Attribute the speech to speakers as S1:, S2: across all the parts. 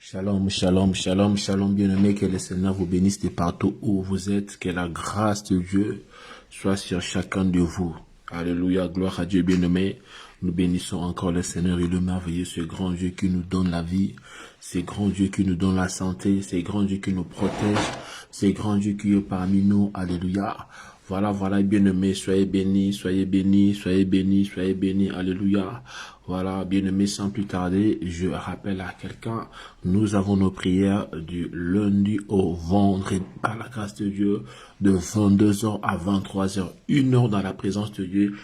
S1: Shalom, shalom, shalom, shalom, bien-aimés, que le Seigneur vous bénisse de partout où vous êtes, que la grâce de Dieu soit sur chacun de vous. Alléluia, gloire à Dieu, bien-aimés. Nous bénissons encore le Seigneur et le merveilleux, ce grand Dieu qui nous donne la vie, ce grand Dieu qui nous donne la santé, ce grand Dieu qui nous protège, ce grand Dieu qui est parmi nous. Alléluia. Voilà, bien-aimés, soyez bénis, soyez bénis, soyez bénis, soyez bénis, alléluia. Voilà, bien-aimés, sans plus tarder, je rappelle à quelqu'un, nous avons nos prières du lundi au vendredi, par la grâce de Dieu, de 22h à 23h, 1 heure dans la présence de Dieu,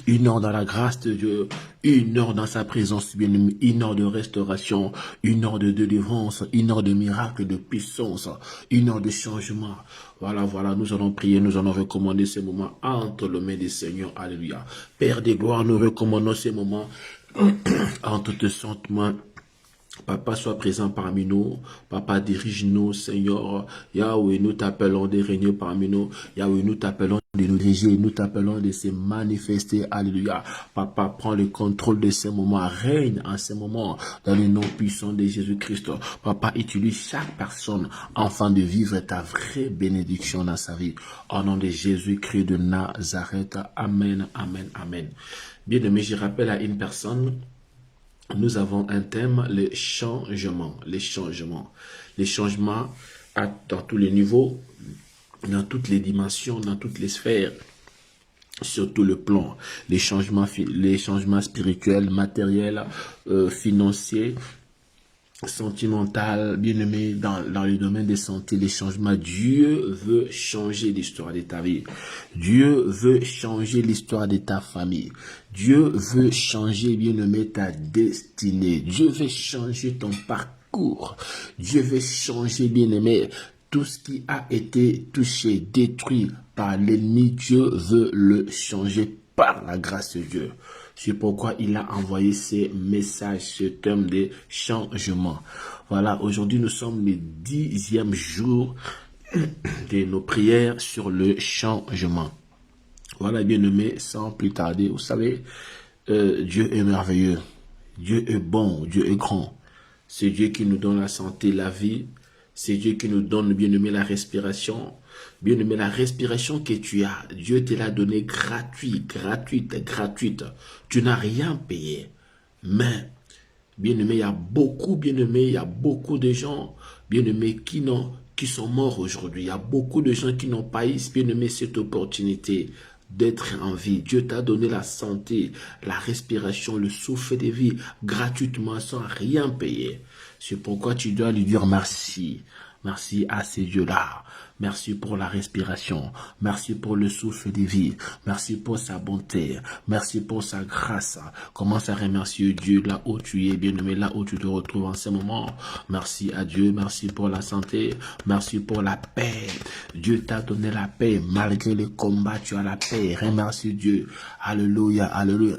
S1: 1 heure dans la grâce de Dieu, 1 heure dans sa présence, bien-aimé, 1 heure de restauration, 1 heure de délivrance, 1 heure de miracle, de puissance, 1 heure de changement. Voilà, nous allons prier, nous allons recommander ces moments entre les mains des Seigneurs. Alléluia. Père des gloires, nous recommandons ces moments entre tes saintes mains. Papa, sois présent parmi nous. Papa, dirige-nous, Seigneur. Yahweh, nous t'appelons de régner parmi nous. Yahweh, nous t'appelons de nous diriger. Nous t'appelons de se manifester. Alléluia. Papa, prends le contrôle de ces moments. Règne en ces moments dans le nom puissant de Jésus-Christ. Papa, utilise chaque personne afin de vivre ta vraie bénédiction dans sa vie. Au nom de Jésus-Christ de Nazareth. Amen, amen, amen. Bien-aimé, je rappelle à une personne. Nous avons un thème, le changement, les changements. Les changements dans tous les niveaux, dans toutes les dimensions, dans toutes les sphères, sur tout le plan. Les changements spirituels, matériels, financiers, sentimental, bien-aimé, dans le domaine des santé, les changements. Dieu veut changer l'histoire de ta vie. Dieu veut changer l'histoire de ta famille. Dieu veut changer, bien-aimé, ta destinée. Dieu veut changer ton parcours. Dieu veut changer, bien-aimé, tout ce qui a été touché, détruit par l'ennemi. Dieu veut le changer par la grâce de Dieu. C'est pourquoi il a envoyé ces messages, ce thème de changement. Voilà, aujourd'hui nous sommes le 10e jour de nos prières sur le changement. Voilà, bien-aimés, sans plus tarder, vous savez, Dieu est merveilleux, Dieu est bon, Dieu est grand. C'est Dieu qui nous donne la santé, la vie. C'est Dieu qui nous donne, bien-aimé, la respiration. Bien-aimé, la respiration que tu as, Dieu te l'a donnée gratuite. Tu n'as rien payé. Mais, bien-aimé, il y a beaucoup, bien-aimé, il y a beaucoup de gens, bien-aimés, qui sont morts aujourd'hui. Il y a beaucoup de gens qui n'ont pas eu, bien-aimé, cette opportunité d'être en vie. Dieu t'a donné la santé, la respiration, le souffle de vie gratuitement sans rien payer. C'est pourquoi tu dois lui dire merci. Merci à ces dieux-là. Merci pour la respiration. Merci pour le souffle de vie. Merci pour sa bonté. Merci pour sa grâce. Commence à remercier Dieu là où tu es, bien-aimé, là où tu te retrouves en ce moment. Merci à Dieu. Merci pour la santé. Merci pour la paix. Dieu t'a donné la paix. Malgré le combat, tu as la paix. Remercie Dieu. Alléluia, alléluia.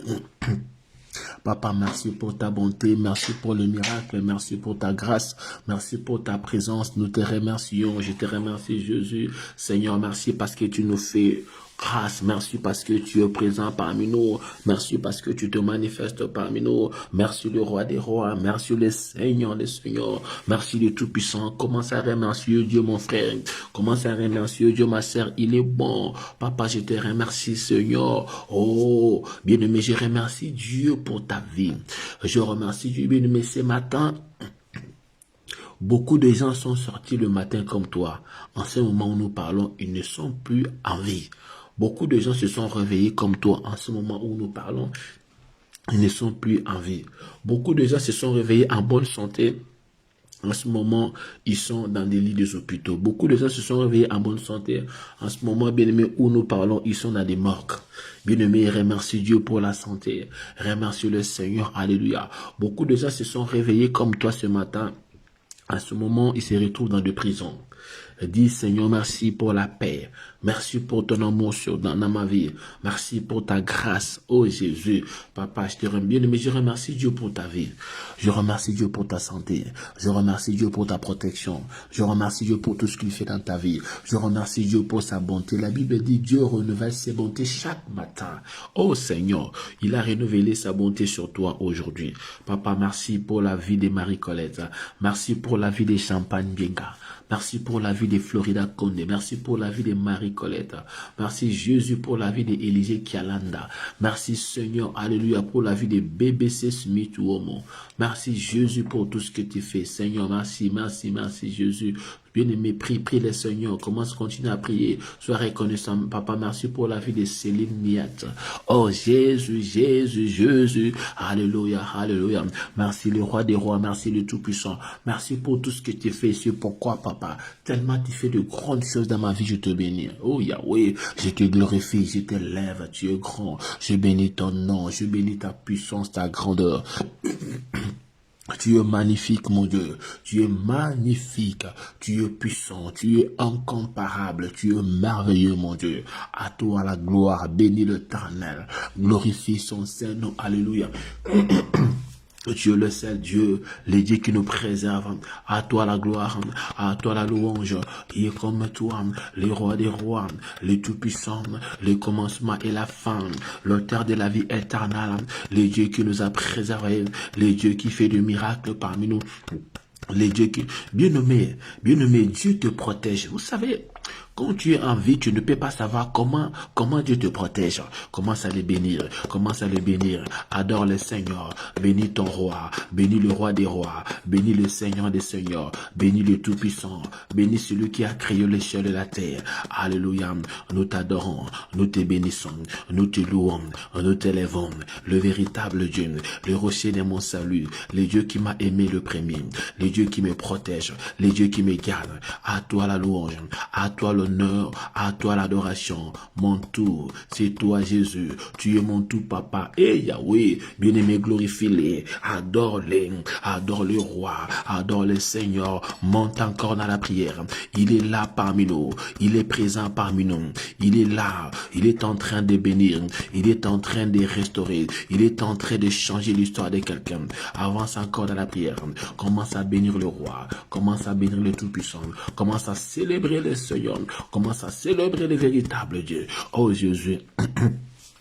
S1: Papa, merci pour ta bonté, merci pour le miracle, merci pour ta grâce, merci pour ta présence. Nous te remercions, je te remercie Jésus. Seigneur, merci parce que tu nous fais grâce, merci parce que tu es présent parmi nous, merci parce que tu te manifestes parmi nous, merci le roi des rois, merci le Seigneur des seigneurs, merci le Tout-Puissant. Commence à remercier Dieu mon frère, commence à remercier Dieu ma sœur, il est bon. Papa, je te remercie Seigneur. Oh, bien-aimé, je remercie Dieu pour ta vie. Je remercie Dieu, bien-aimé, ce matin. Beaucoup de gens sont sortis le matin comme toi. En ce moment où nous parlons, ils ne sont plus en vie. Beaucoup de gens se sont réveillés comme toi. En ce moment où nous parlons, ils ne sont plus en vie. Beaucoup de gens se sont réveillés en bonne santé. En ce moment, ils sont dans des lits des hôpitaux. Beaucoup de gens se sont réveillés en bonne santé. En ce moment, bien-aimé, où nous parlons, ils sont dans des morgues. Bien-aimé, remercie Dieu pour la santé. Remercie le Seigneur. Alléluia. Beaucoup de gens se sont réveillés comme toi ce matin. À ce moment, ils se retrouvent dans des prisons. Dis, Seigneur, merci pour la paix. Merci pour ton amour dans ma vie. Merci pour ta grâce. Oh Jésus, papa, je te remercie. Mais je remercie Dieu pour ta vie. Je remercie Dieu pour ta santé. Je remercie Dieu pour ta protection. Je remercie Dieu pour tout ce qu'il fait dans ta vie. Je remercie Dieu pour sa bonté. La Bible dit Dieu renouvelle ses bontés chaque matin. Oh Seigneur, il a renouvelé sa bonté sur toi aujourd'hui. Papa, merci pour la vie de Marie-Colette. Merci pour la vie de Champagne Bienga. Merci pour la vie de Florida Condé. Merci pour la vie de Marie-Colette. Merci Jésus pour la vie d'Élisée Kialanda. Merci Seigneur, alléluia, pour la vie de BBC Smith Womo. Merci Jésus pour tout ce que tu fais. Seigneur, merci, merci, merci Jésus. Bien-aimé, prie le Seigneur. Commence, continue à prier. Sois reconnaissant. Papa, merci pour la vie de Céline Miat. Oh, Jésus, Jésus, Jésus. Alléluia, alléluia. Merci le roi des rois. Merci le Tout-Puissant. Merci pour tout ce que tu fais. C'est pourquoi, papa, tellement tu fais de grandes choses dans ma vie, je te bénis. Oh, Yahweh, je te glorifie, je t'élève. Tu es grand. Je bénis ton nom. Je bénis ta puissance, ta grandeur. Tu es magnifique, mon Dieu. Tu es magnifique. Tu es puissant. Tu es incomparable. Tu es merveilleux, mon Dieu. À toi la gloire. Bénis l'Éternel. Glorifie son Saint-Nom. Alléluia. Tu es le seul Dieu, le Dieu qui nous préserve. À toi la gloire, à toi la louange. Il est comme toi, le roi des rois, le tout-puissant, le commencement et la fin, l'auteur de la vie éternelle, le Dieu qui nous a préservés, le Dieu qui fait des miracles parmi nous. Les dieux qui, bien-aimé, Dieu te protège. Vous savez, quand tu es en vie, tu ne peux pas savoir comment Dieu te protège. Commence à le bénir. Commence à le bénir. Adore le Seigneur. Bénis ton roi. Bénis le roi des rois. Bénis le Seigneur des seigneurs. Bénis le Tout-Puissant. Bénis celui qui a créé les cieux et la terre. Alléluia. Nous t'adorons. Nous te bénissons. Nous te louons. Nous t'élèvons. Le véritable Dieu. Le rocher de mon salut. Le Dieu qui m'a aimé le premier. Le Dieu qui me protège. Le Dieu qui me garde. À toi la louange. À toi l'honneur, à toi l'adoration, mon tout, c'est toi Jésus, tu es mon tout papa, et Yahweh, bien-aimé, glorifie-les, adore-les, adore le roi, adore le Seigneur, monte encore dans la prière, il est là parmi nous, il est présent parmi nous, il est là, il est en train de bénir, il est en train de restaurer, il est en train de changer l'histoire de quelqu'un, avance encore dans la prière, commence à bénir le roi, commence à bénir le Tout-Puissant, commence à célébrer le Seigneur, commence à célébrer le véritable Dieu. Oh Jésus,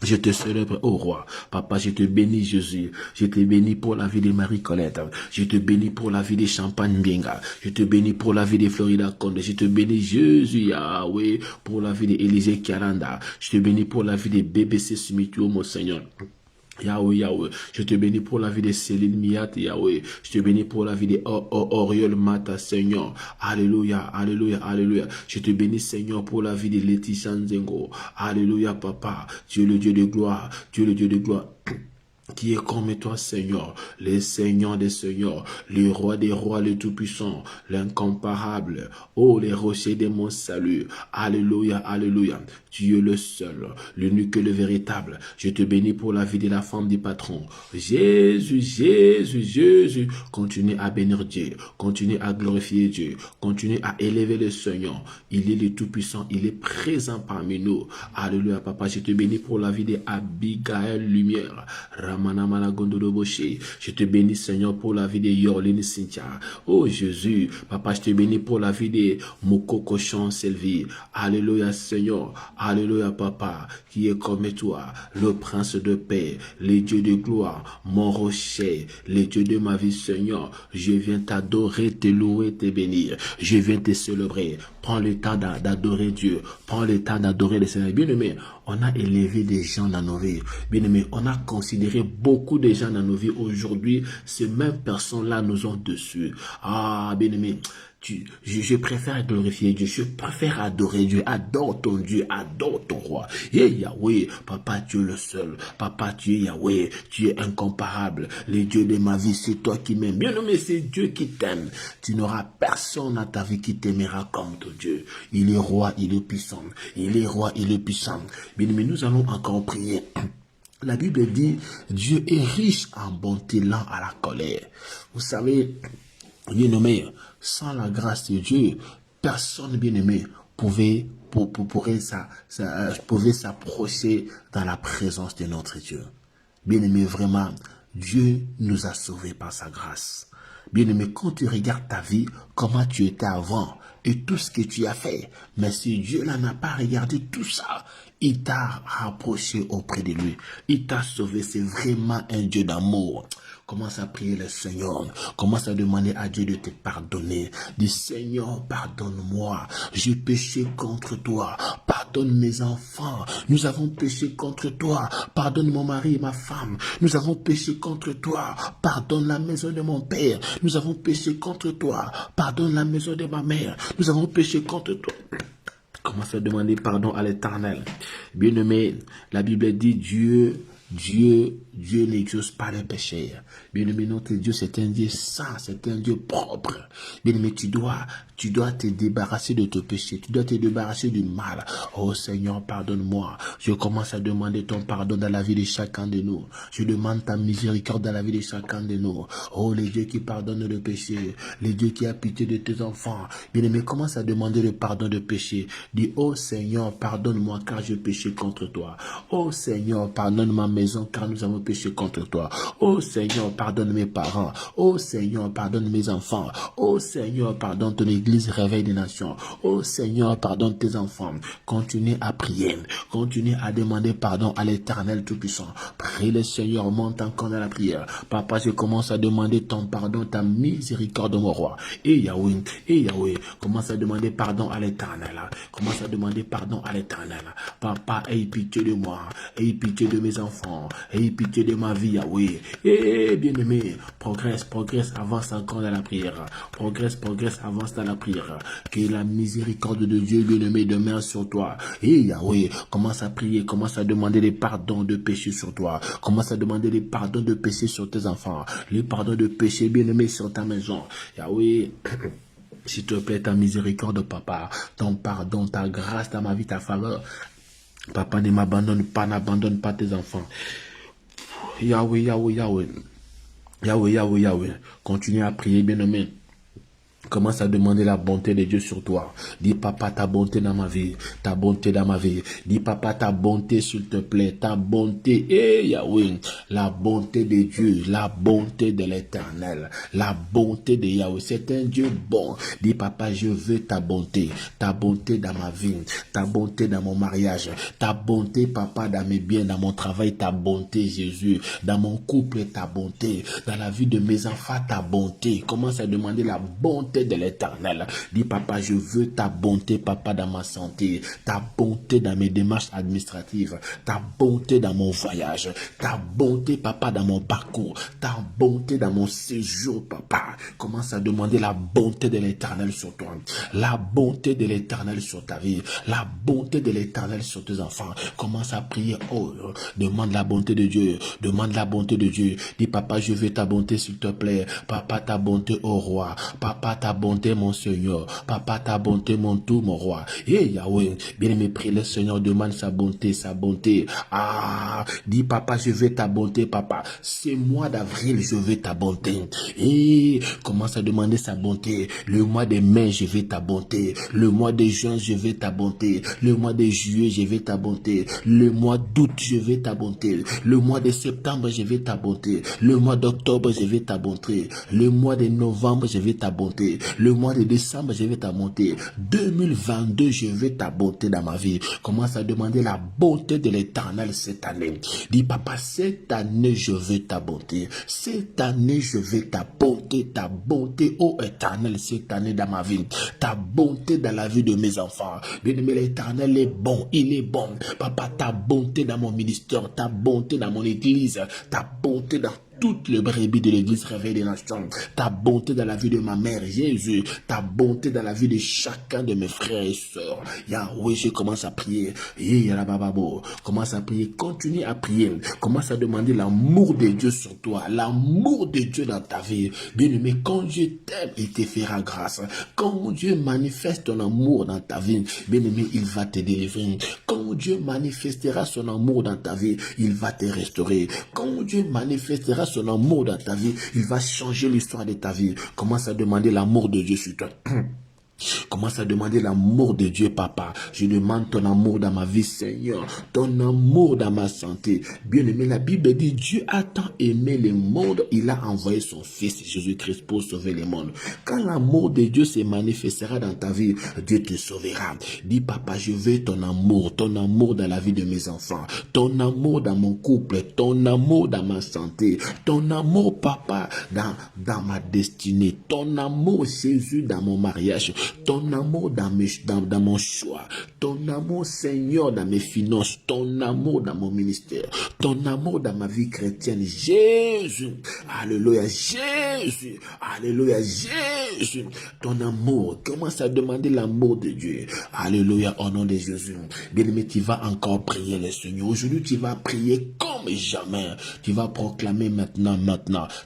S1: je te célèbre, oh roi. Papa, je te bénis, Jésus. Je te bénis pour la vie de Marie-Colette. Je te bénis pour la vie de Champagne Bienga. Je te bénis pour la vie de Florida Condé. Je te bénis, Jésus, Yahweh, pour la vie d'Élisée Kialanda. Je te bénis pour la vie de BBC Smith, mon Seigneur. Yahweh, Yahweh, je te bénis pour la vie de Céline Miat, Yahweh. Je te bénis pour la vie de Oriol Mata, Seigneur. Alléluia, alléluia, alléluia. Je te bénis, Seigneur, pour la vie de Laetitia Nzengo. Alléluia, papa. Tu es le Dieu de gloire. Tu es le Dieu de gloire. Qui est comme toi, Seigneur, le Seigneur des seigneurs, le roi des rois, le tout-puissant, l'incomparable, oh, les rochers de mon salut, alléluia, alléluia, tu es le seul, l'unique et le véritable, je te bénis pour la vie de la femme du patron, Jésus, Jésus, Jésus, continue à bénir Dieu, continue à glorifier Dieu, continue à élever le Seigneur, il est le tout-puissant, il est présent parmi nous, alléluia, papa, je te bénis pour la vie de Abigail Lumière, je te bénis, Seigneur, pour la vie de Yorline Cynthia. Oh Jésus, papa, je te bénis pour la vie de Mokoko Chan Sylvie. Alléluia, Seigneur. Alléluia, papa, qui est comme toi, le prince de paix, le Dieu de gloire, mon rocher, le Dieu de ma vie, Seigneur. Je viens t'adorer, te louer, te bénir. Je viens te célébrer. Prends le temps d'adorer Dieu. Prends le temps d'adorer le Seigneur. Bien-aimé, on a élevé des gens dans nos vies. Bien-aimé, on a considéré beaucoup de gens dans nos vies. Aujourd'hui, ces mêmes personnes-là nous ont dessus. Ah, bien-aimé, je préfère glorifier Dieu, je préfère adorer Dieu, adore ton Dieu, adore ton roi. Et Yahweh, papa, tu es le seul. Papa, tu es Yahweh, tu es incomparable. Le Dieu de ma vie, c'est toi qui m'aimes. Bien aimé, c'est Dieu qui t'aime. Tu n'auras personne dans ta vie qui t'aimera comme ton Dieu. Il est roi, il est puissant. Il est roi, il est puissant. Bien aimé, nous allons encore prier. La Bible dit, Dieu est riche en bonté, lent à la colère. Vous savez, bien aimé, sans la grâce de Dieu, personne, bien-aimé, pouvait s'approcher dans la présence de notre Dieu. Bien-aimé, vraiment, Dieu nous a sauvés par sa grâce. Bien-aimé, quand tu regardes ta vie, comment tu étais avant et tout ce que tu as fait, mais si Dieu là n'a pas regardé tout ça, il t'a rapproché auprès de lui. Il t'a sauvé. C'est vraiment un Dieu d'amour. Commence à prier le Seigneur. Commence à demander à Dieu de te pardonner. Dis, Seigneur, pardonne-moi. J'ai péché contre toi. Pardonne mes enfants. Nous avons péché contre toi. Pardonne mon mari et ma femme. Nous avons péché contre toi. Pardonne la maison de mon père. Nous avons péché contre toi. Pardonne la maison de ma mère. Nous avons péché contre toi. Commence à demander pardon à l'Éternel. Bien-aimé, la Bible dit Dieu n'exauce pas les péchés. Bien-aimé, notre Dieu, c'est un Dieu saint, c'est un Dieu propre. Bien-aimé, tu dois te débarrasser de tes péchés, tu dois te débarrasser du mal. Oh Seigneur, pardonne-moi. Je commence à demander ton pardon dans la vie de chacun de nous. Je demande ta miséricorde dans la vie de chacun de nous. Oh, les dieux qui pardonnent le péché, les dieux qui a pitié de tes enfants. Bien-aimé, commence à demander le pardon de péché. Dis, oh Seigneur, pardonne-moi car j'ai péché contre toi. Oh Seigneur, pardonne ma maison car nous avons péché contre toi. Oh Seigneur, pardonne mes parents. Oh Seigneur, pardonne mes enfants. Oh Seigneur, pardonne ton église réveil des nations. Oh Seigneur, pardonne tes enfants. Continue à prier. Continue à demander pardon à l'Éternel Tout-Puissant. Prie le Seigneur, monte encore dans la prière. Papa, je commence à demander ton pardon, ta miséricorde, mon roi. Et Yahweh, commence à demander pardon à l'Éternel. Commence à demander pardon à l'Éternel. Papa, aie pitié de moi. Aie pitié de mes enfants. Aie pitié de ma vie, Yahweh. Et bien-aimé, progresse, avance encore dans la prière. Progresse, avance dans la prière. Que la miséricorde de Dieu, bien-aimé, demeure sur toi. Et Yahweh, commence à prier, commence à demander les pardons de péché sur toi. Commence à demander les pardons de péché sur tes enfants. Les pardons de péché, bien-aimé, sur ta maison. Yahweh, s'il te plaît, ta miséricorde, papa, ton pardon, ta grâce dans ma vie, ta faveur. Papa, ne m'abandonne pas, n'abandonne pas tes enfants. Yahweh. Continue à prier, bien-aimé. Commence à demander la bonté de Dieu sur toi. Dis, papa, ta bonté dans ma vie. Ta bonté dans ma vie. Dis, papa, ta bonté, s'il te plaît. Ta bonté. Yahweh. La bonté de Dieu. La bonté de l'Éternel. La bonté de Yahweh. C'est un Dieu bon. Dis, papa, je veux ta bonté. Ta bonté dans ma vie. Ta bonté dans mon mariage. Ta bonté, papa, dans mes biens, dans mon travail. Ta bonté, Jésus. Dans mon couple, ta bonté. Dans la vie de mes enfants, ta bonté. Commence à demander la bonté de l'Éternel. Dis, papa, je veux ta bonté, papa, dans ma santé, ta bonté dans mes démarches administratives, ta bonté dans mon voyage, ta bonté, papa, dans mon parcours, ta bonté dans mon séjour, papa. Commence à demander la bonté de l'Éternel sur toi, la bonté de l'Éternel sur ta vie, la bonté de l'Éternel sur tes enfants. Commence à prier. Oh, demande la bonté de Dieu, demande la bonté de Dieu. Dis, papa, je veux ta bonté, s'il te plaît. Papa, ta bonté, oh roi. Papa, ta bonté, mon Seigneur. Papa, ta bonté, mon tout, mon roi. Et Yahweh, bien-aimé, prie le Seigneur, demande sa bonté, sa bonté. Ah, dis, papa, je veux ta bonté, papa. Ce mois d'avril, je veux ta bonté. Et commence à demander sa bonté. Le mois de mai, je veux ta bonté. Le mois de juin, je veux ta bonté. Le mois de juillet, je veux ta bonté. Le mois d'août, je veux ta bonté. Le mois de septembre, je veux ta bonté. Le mois d'octobre, je veux ta bonté. Le mois de novembre, je veux ta bonté. Le mois de décembre, je veux ta bonté. 2022, je veux ta bonté dans ma vie. Commence à demander la bonté de l'Éternel cette année. Dis, papa, cette année, je veux ta bonté. Cette année, je veux ta bonté, ô Éternel, cette année dans ma vie. Ta bonté dans la vie de mes enfants. Bien-aimé, l'Éternel est bon, il est bon. Papa, ta bonté dans mon ministère, ta bonté dans mon église, ta bonté dans toutes les brebis de l'église réveil des nations, ta bonté dans la vie de ma mère, Jésus, ta bonté dans la vie de chacun de mes frères et sœurs. Yahweh, je commence à prier. Commence à prier, continue à prier. Commence à demander l'amour de Dieu sur toi, l'amour de Dieu dans ta vie. Bien-aimé, quand Dieu t'aime, il te fera grâce. Quand Dieu manifeste ton amour dans ta vie, bien-aimé, il va te délivrer. Quand Dieu manifestera son amour dans ta vie, il va te restaurer. Quand Dieu manifestera son amour dans ta vie, il va changer l'histoire de ta vie. Commence à demander l'amour de Dieu sur toi. Commence à demander l'amour de Dieu, papa. Je demande ton amour dans ma vie, Seigneur. Ton amour dans ma santé. Bien-aimé, la Bible dit, Dieu a tant aimé le monde, il a envoyé son Fils Jésus-Christ pour sauver le monde. Quand l'amour de Dieu se manifestera dans ta vie, Dieu te sauvera. Dis, papa, je veux ton amour dans la vie de mes enfants, ton amour dans mon couple, ton amour dans ma santé, ton amour, papa, dans ma destinée, ton amour, Jésus, dans mon mariage, ton amour dans mon choix, ton amour, Seigneur, dans mes finances, ton amour dans mon ministère, ton amour dans ma vie chrétienne. Jésus, alléluia, Jésus, alléluia, Jésus, ton amour. Commence à demander l'amour de Dieu. Alléluia, au nom de Jésus. Bien-aimé, tu vas encore prier le Seigneur. Aujourd'hui, tu vas prier comme jamais. Tu vas proclamer maintenant.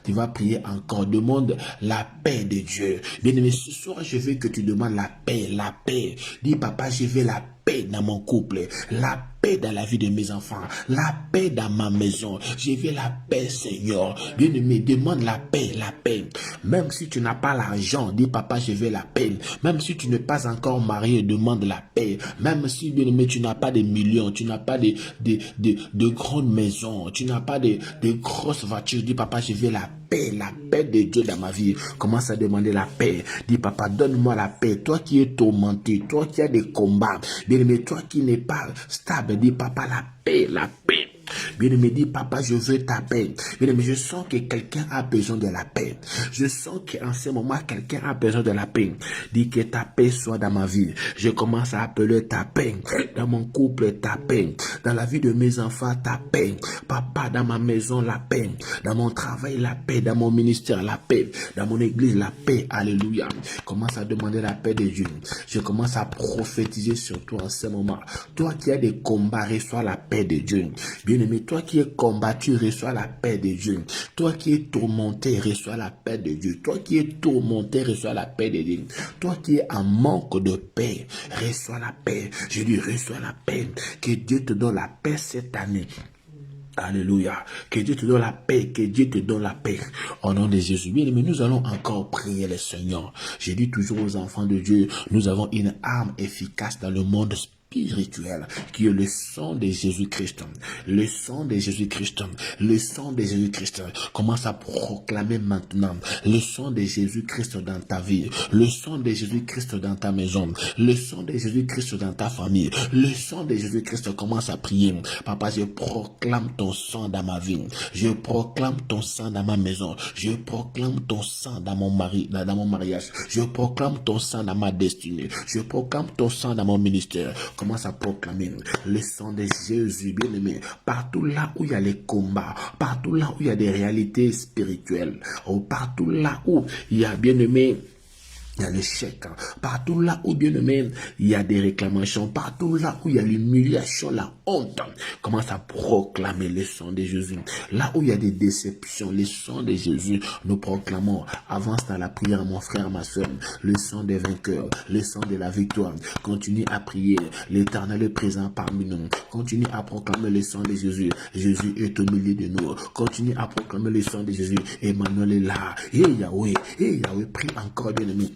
S1: Tu vas prier encore. Demande la paix de Dieu. Bien-aimé, ce soir, je veux que tu demandes la paix, la paix. Dis, papa, je veux la paix dans mon couple, la paix dans la vie de mes enfants, la paix dans ma maison. Je veux la paix, Seigneur. Bien-aimé, demande la paix, la paix. Même si tu n'as pas l'argent, dis, papa, je veux la paix. Même si tu n'es pas encore marié, demande la paix. Même si, bien-aimé, tu n'as pas de millions, tu n'as pas de grandes maisons, tu n'as pas de grosses voitures, dis, papa, je veux la paix de Dieu dans ma vie. Commence à demander la paix. Dis, papa, donne-moi la paix. Toi qui es tourmenté, toi qui as des combats, bien-aimé, toi qui n'es pas stable, dis, papa, la paix, la paix. Bien-aimé, dis, papa, je veux ta paix. Bien-aimé, je sens que quelqu'un a besoin de la paix. Je sens qu'en ce moment, quelqu'un a besoin de la paix. Dis que ta paix soit dans ma vie. Je commence à appeler ta paix. Dans mon couple, ta paix. Dans la vie de mes enfants, ta paix. Papa, dans ma maison, la paix. Dans mon travail, la paix. Dans mon ministère, la paix. Dans mon église, la paix. Alléluia. Commence à demander la paix de Dieu. Je commence à prophétiser sur toi en ce moment. Toi qui as des combats, reçois la paix de Dieu. Bien-aimé, toi qui es combattu, reçois la paix de Dieu. Toi qui es tourmenté, reçois la paix de Dieu. Toi qui es tourmenté, reçois la paix de Dieu. Toi qui es en manque de paix, reçois la paix. Je dis, reçois la paix. Que Dieu te donne la paix cette année. Alléluia. Que Dieu te donne la paix. Que Dieu te donne la paix. Au nom de Jésus. Bien, mais nous allons encore prier le Seigneur. Je dis toujours aux enfants de Dieu, nous avons une arme efficace dans le monde spirituel, qui est le sang de Jésus-Christ. Le sang de Jésus-Christ. Le sang de Jésus-Christ. Commence à proclamer maintenant le sang de Jésus-Christ dans ta vie. Le sang de Jésus-Christ dans ta maison. Le sang de Jésus-Christ dans ta famille. Le sang de Jésus-Christ. Commence à prier. Papa, je proclame ton sang dans ma vie. Je proclame ton sang dans ma maison. Je proclame ton sang dans mon mariage. Je proclame ton sang dans ma destinée. Je proclame ton sang dans mon ministère. Commence à proclamer le sang de Jésus, bien-aimé. Partout là où il y a les combats, partout là où il y a des réalités spirituelles, ou partout là où il y a, bien-aimé, il y a l'échec. Partout là où, bien aimé, il y a des réclamations. Partout là où il y a l'humiliation, la honte. Commence à proclamer le sang de Jésus. Là où il y a des déceptions, le sang de Jésus, nous proclamons. Avance dans la prière, mon frère, ma soeur. Le sang des vainqueurs, le sang de la victoire. Continue à prier. L'Éternel est présent parmi nous. Continue à proclamer le sang de Jésus. Jésus est au milieu de nous. Continue à proclamer le sang de Jésus. Emmanuel est là. Et Yahweh, prie encore, bien aimé.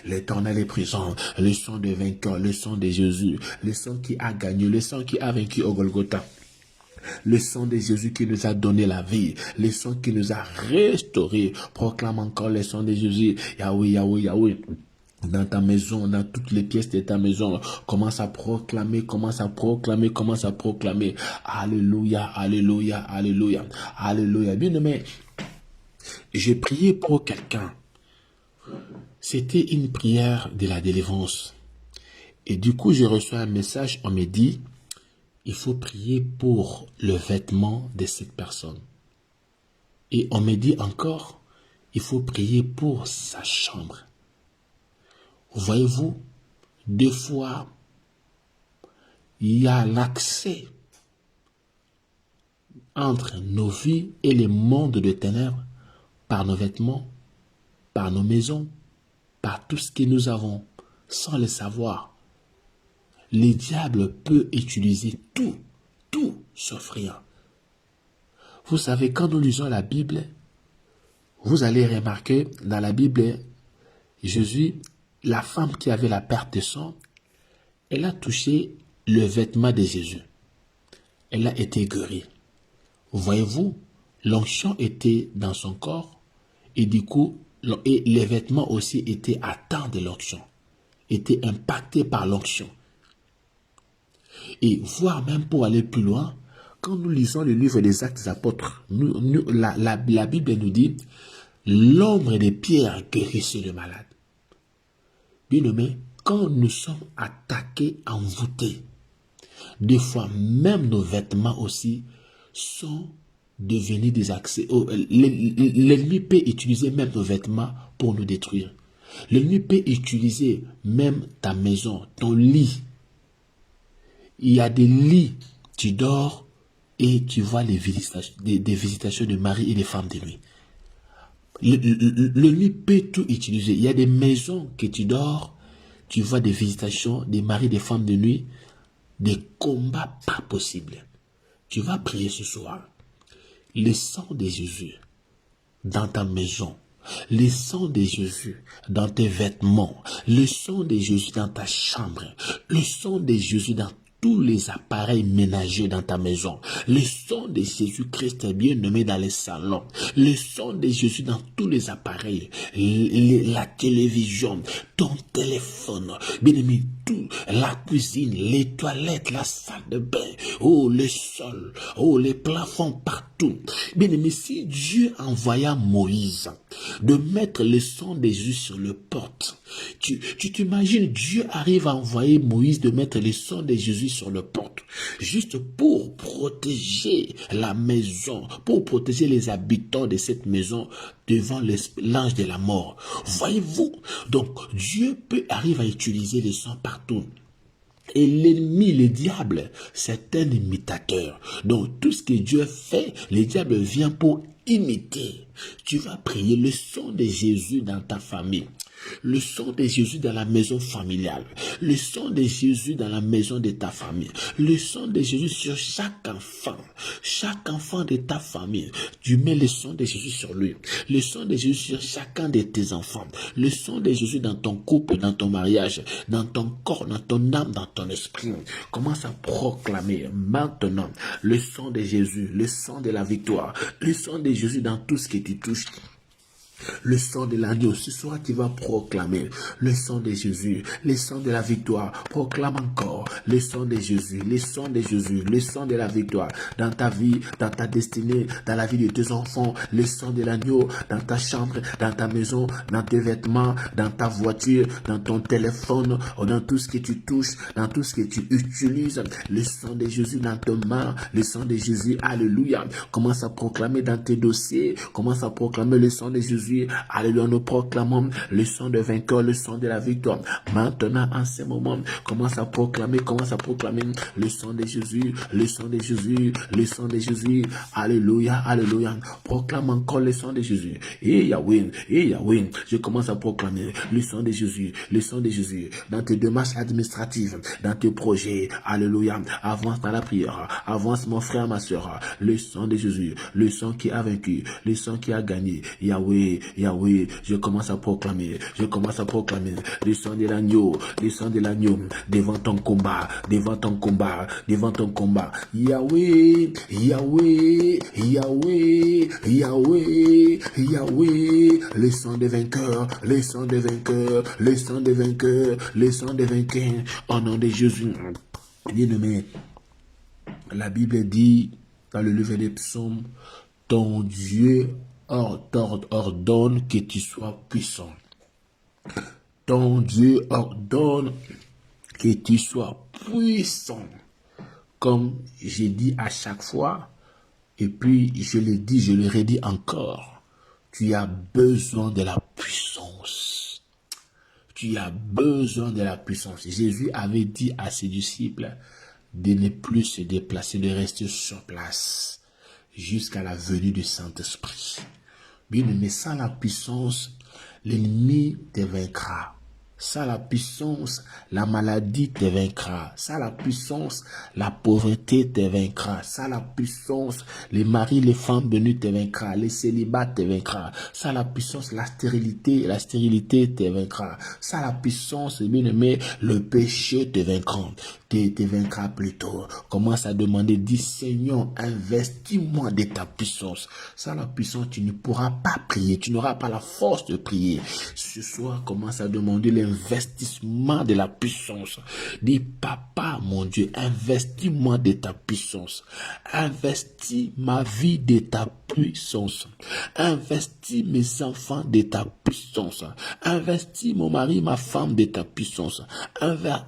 S1: L'Éternel est présent, le sang des vainqueurs, le sang de Jésus, le sang qui a gagné, le sang qui a vaincu au Golgotha. Le sang de Jésus qui nous a donné la vie, le sang qui nous a restaurés. Proclame encore le sang de Jésus. Yahweh, Yahweh, Yahweh. Dans ta maison, dans toutes les pièces de ta maison, commence à proclamer, commence à proclamer, commence à proclamer. Alléluia, alléluia, alléluia, alléluia. Bien aimé, j'ai prié pour quelqu'un. C'était une prière de la délivrance. Et du coup, je reçois un message, on me dit, il faut prier pour le vêtement de cette personne. Et on me dit encore, il faut prier pour sa chambre. Voyez-vous, des fois, il y a l'accès entre nos vies et le monde de ténèbres par nos vêtements, par nos maisons, par tout ce que nous avons, sans le savoir. Le diable peut utiliser tout sauf rien. Vous savez, quand nous lisons la Bible, vous allez remarquer, dans la Bible, Jésus la femme qui avait la perte de sang, elle a touché le vêtement de Jésus. Elle a été guérie. Voyez-vous, l'onction était dans son corps et du coup, et les vêtements aussi étaient atteints de l'onction, étaient impactés par l'onction. Et voire même pour aller plus loin, quand nous lisons le livre des Actes des Apôtres, la Bible nous dit l'ombre des pierres guérissait le malade. Bien aimé, quand nous sommes attaqués, envoûtés, des fois même nos vêtements aussi sont devenus des accès. L'ennemi peut utiliser même nos vêtements pour nous détruire. L'ennemi peut utiliser même ta maison, ton lit. Il y a des lits, tu dors et tu vois des visitations de mari et de femmes de nuit. L'ennemi peut tout utiliser. Il y a des maisons que tu dors, tu vois des visitations des maris et des femmes de nuit, des combats pas possibles. Tu vas prier ce soir. Le sang de Jésus dans ta maison, le sang de Jésus dans tes vêtements, le sang de Jésus dans ta chambre, le sang de Jésus dans tous les appareils ménagers dans ta maison, le sang de Jésus-Christ bien nommé dans les salons, le sang de Jésus dans tous les appareils, la télévision, ton téléphone, bien aimé, tout, la cuisine, les toilettes, la salle de bain, oh le sol, oh les plafonds partout. Bien aimé, si Dieu envoya Moïse de mettre le sang de Jésus sur le porte, tu t'imagines, Dieu arrive à envoyer Moïse de mettre le sang de Jésus sur le porte, juste pour protéger la maison, pour protéger les habitants de cette maison devant l'ange de la mort. Voyez-vous, donc Dieu peut arriver à utiliser le sang partout. Et l'ennemi, le diable, c'est un imitateur. Donc tout ce que Dieu fait, le diable vient pour imiter. Tu vas prier le sang de Jésus dans ta famille. Le sang de Jésus dans la maison familiale. Le sang de Jésus dans la maison de ta famille. Le sang de Jésus sur chaque enfant. Chaque enfant de ta famille. Tu mets le sang de Jésus sur lui. Le sang de Jésus sur chacun de tes enfants. Le sang de Jésus dans ton couple, dans ton mariage, dans ton corps, dans ton âme, dans ton esprit. Commence à proclamer maintenant le sang de Jésus, le sang de la victoire, le sang de Jésus dans tout ce que tu touches. Le sang de l'agneau, ce soir tu vas proclamer le sang de Jésus, le sang de la victoire. Proclame encore le sang de Jésus, le sang de Jésus, le sang de la victoire dans ta vie, dans ta destinée, dans la vie de tes enfants. Le sang de l'agneau dans ta chambre, dans ta maison, dans tes vêtements, dans ta voiture, dans ton téléphone, dans tout ce que tu touches, dans tout ce que tu utilises. Le sang de Jésus dans tes mains, le sang de Jésus, alléluia. Commence à proclamer dans tes dossiers, commence à proclamer le sang de Jésus. Alléluia, nous proclamons le sang de vainqueur, le sang de la victoire. Maintenant, en ce moment, commence à proclamer le sang de Jésus, le sang de Jésus, le sang de Jésus. Alléluia, alléluia. Proclame encore le sang de Jésus. Et Yahweh, je commence à proclamer le sang de Jésus, le sang de Jésus. Dans tes démarches administratives, dans tes projets, alléluia. Avance dans la prière, avance mon frère, ma soeur. Le sang de Jésus, le sang qui a vaincu, le sang qui a gagné. Yahweh, Yahweh, je commence à proclamer le sang de l'agneau, devant ton combat, Yahweh, Yahweh, Yahweh, Yahweh, Yahweh, le sang des vainqueurs, le sang des vainqueurs, le sang des vainqueurs, le sang des vainqueurs, au nom de Jésus. Bien-aimé, la Bible dit dans le livre des psaumes, ton Dieu ordonne que tu sois puissant. Ton Dieu ordonne que tu sois puissant. Comme j'ai dit à chaque fois, et puis je le dis, je le redis encore, tu as besoin de la puissance. Tu as besoin de la puissance. Jésus avait dit à ses disciples de ne plus se déplacer, de rester sur place jusqu'à la venue du Saint-Esprit. Bien, mais sans la puissance, l'ennemi te vaincra. Ça, la puissance, la maladie te vaincra. Ça, la puissance, la pauvreté te vaincra. Ça, la puissance, les maris, les femmes venues te vaincra. Les célibats te vaincra. Ça, la puissance, la stérilité te vaincra. Ça, la puissance, bien aimé, le péché te vaincra. Te vaincra plutôt. Commence à demander, dis Seigneur, investis-moi de ta puissance. Ça, la puissance, tu ne pourras pas prier. Tu n'auras pas la force de prier. Ce soir, commence à demander l'investissement de la puissance. Dis, papa, mon Dieu, investis-moi de ta puissance. Investis ma vie de ta puissance. Investis mes enfants de ta puissance. Investis mon mari, ma femme de ta puissance.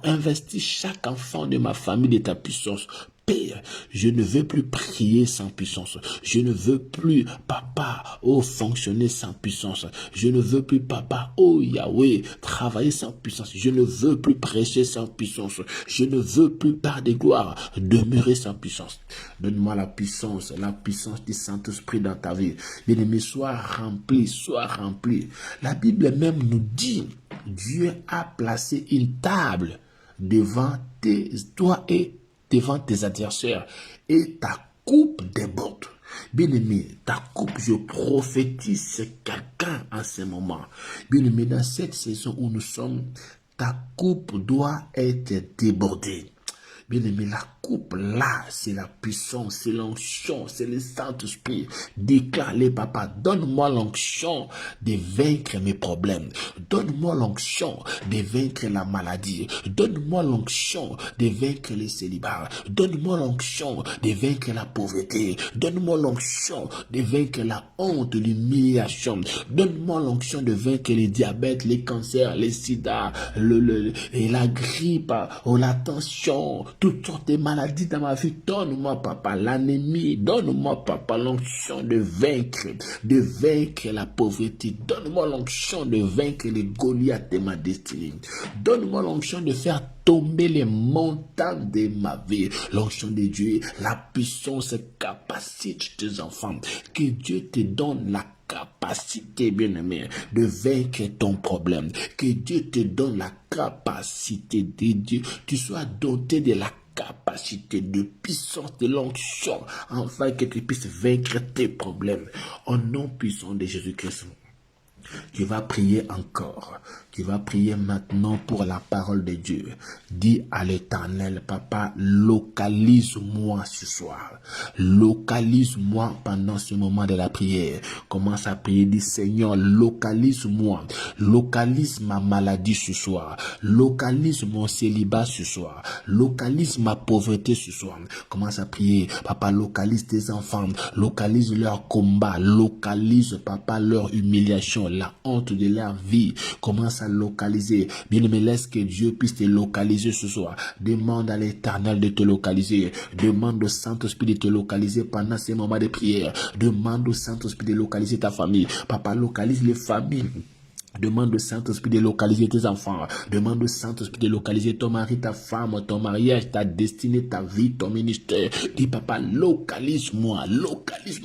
S1: Investis chaque enfant de ma famille de ta puissance. Père, je ne veux plus prier sans puissance. Je ne veux plus, papa, fonctionner sans puissance. Je ne veux plus, papa, Yahweh, travailler sans puissance. Je ne veux plus prêcher sans puissance. Je ne veux plus, par des gloires, demeurer sans puissance. Donne-moi la puissance du Saint-Esprit dans ta vie. Bien-aimé, sois rempli, sois rempli. La Bible même nous dit, Dieu a placé une table devant toi et devant tes adversaires, et ta coupe déborde. Bien-aimé, ta coupe, je prophétise sur quelqu'un en ce moment. Bien-aimé, dans cette saison où nous sommes, ta coupe doit être débordée. Bien-aimé, la coupe là, c'est la puissance, c'est l'onction, c'est le Saint-Esprit. Déclare-les, papa, donne-moi l'onction de vaincre mes problèmes. Donne-moi l'onction de vaincre la maladie. Donne-moi l'onction de vaincre les célibats. Donne-moi l'onction de vaincre la pauvreté. Donne-moi l'onction de vaincre la honte, l'humiliation. Donne-moi l'onction de vaincre les diabètes, les cancers, les sida, et la grippe, la tension, toutes sortes de maladies dans ma vie. Donne-moi, papa, l'anémie. Donne-moi, papa, l'onction de vaincre la pauvreté. Donne-moi l'onction de vaincre les Goliaths de ma destinée. Donne-moi l'onction de faire tomber les montagnes de ma vie. L'onction de Dieu, la puissance capacite tes enfants. Que Dieu te donne la capacité, bien-aimé, de vaincre ton problème. Que Dieu te donne la capacité de Dieu. Tu sois doté de la capacité de puissance de l'onction, afin que tu puisses vaincre tes problèmes. Au nom puissant de Jésus-Christ. Tu vas prier encore. Tu vas prier maintenant pour la parole de Dieu. Dis à l'Éternel, papa, localise-moi ce soir. Localise-moi pendant ce moment de la prière. Commence à prier. Dis, Seigneur, localise-moi. Localise ma maladie ce soir. Localise mon célibat ce soir. Localise ma pauvreté ce soir. Commence à prier. Papa, localise tes enfants. Localise leur combat. Localise, papa, leur humiliation, la honte de leur vie. Commence à localiser. Bien-aimé, laisse que Dieu puisse te localiser ce soir. Demande à l'Éternel de te localiser. Demande au Saint-Esprit de te localiser pendant ces moments de prière. Demande au Saint-Esprit de localiser ta famille. Papa, localise les familles. Demande au Saint-Esprit de localiser tes enfants. Demande au Saint-Esprit de localiser ton mari, ta femme, ton mariage, ta destinée, ta vie, ton ministère. Dis, papa, localise-moi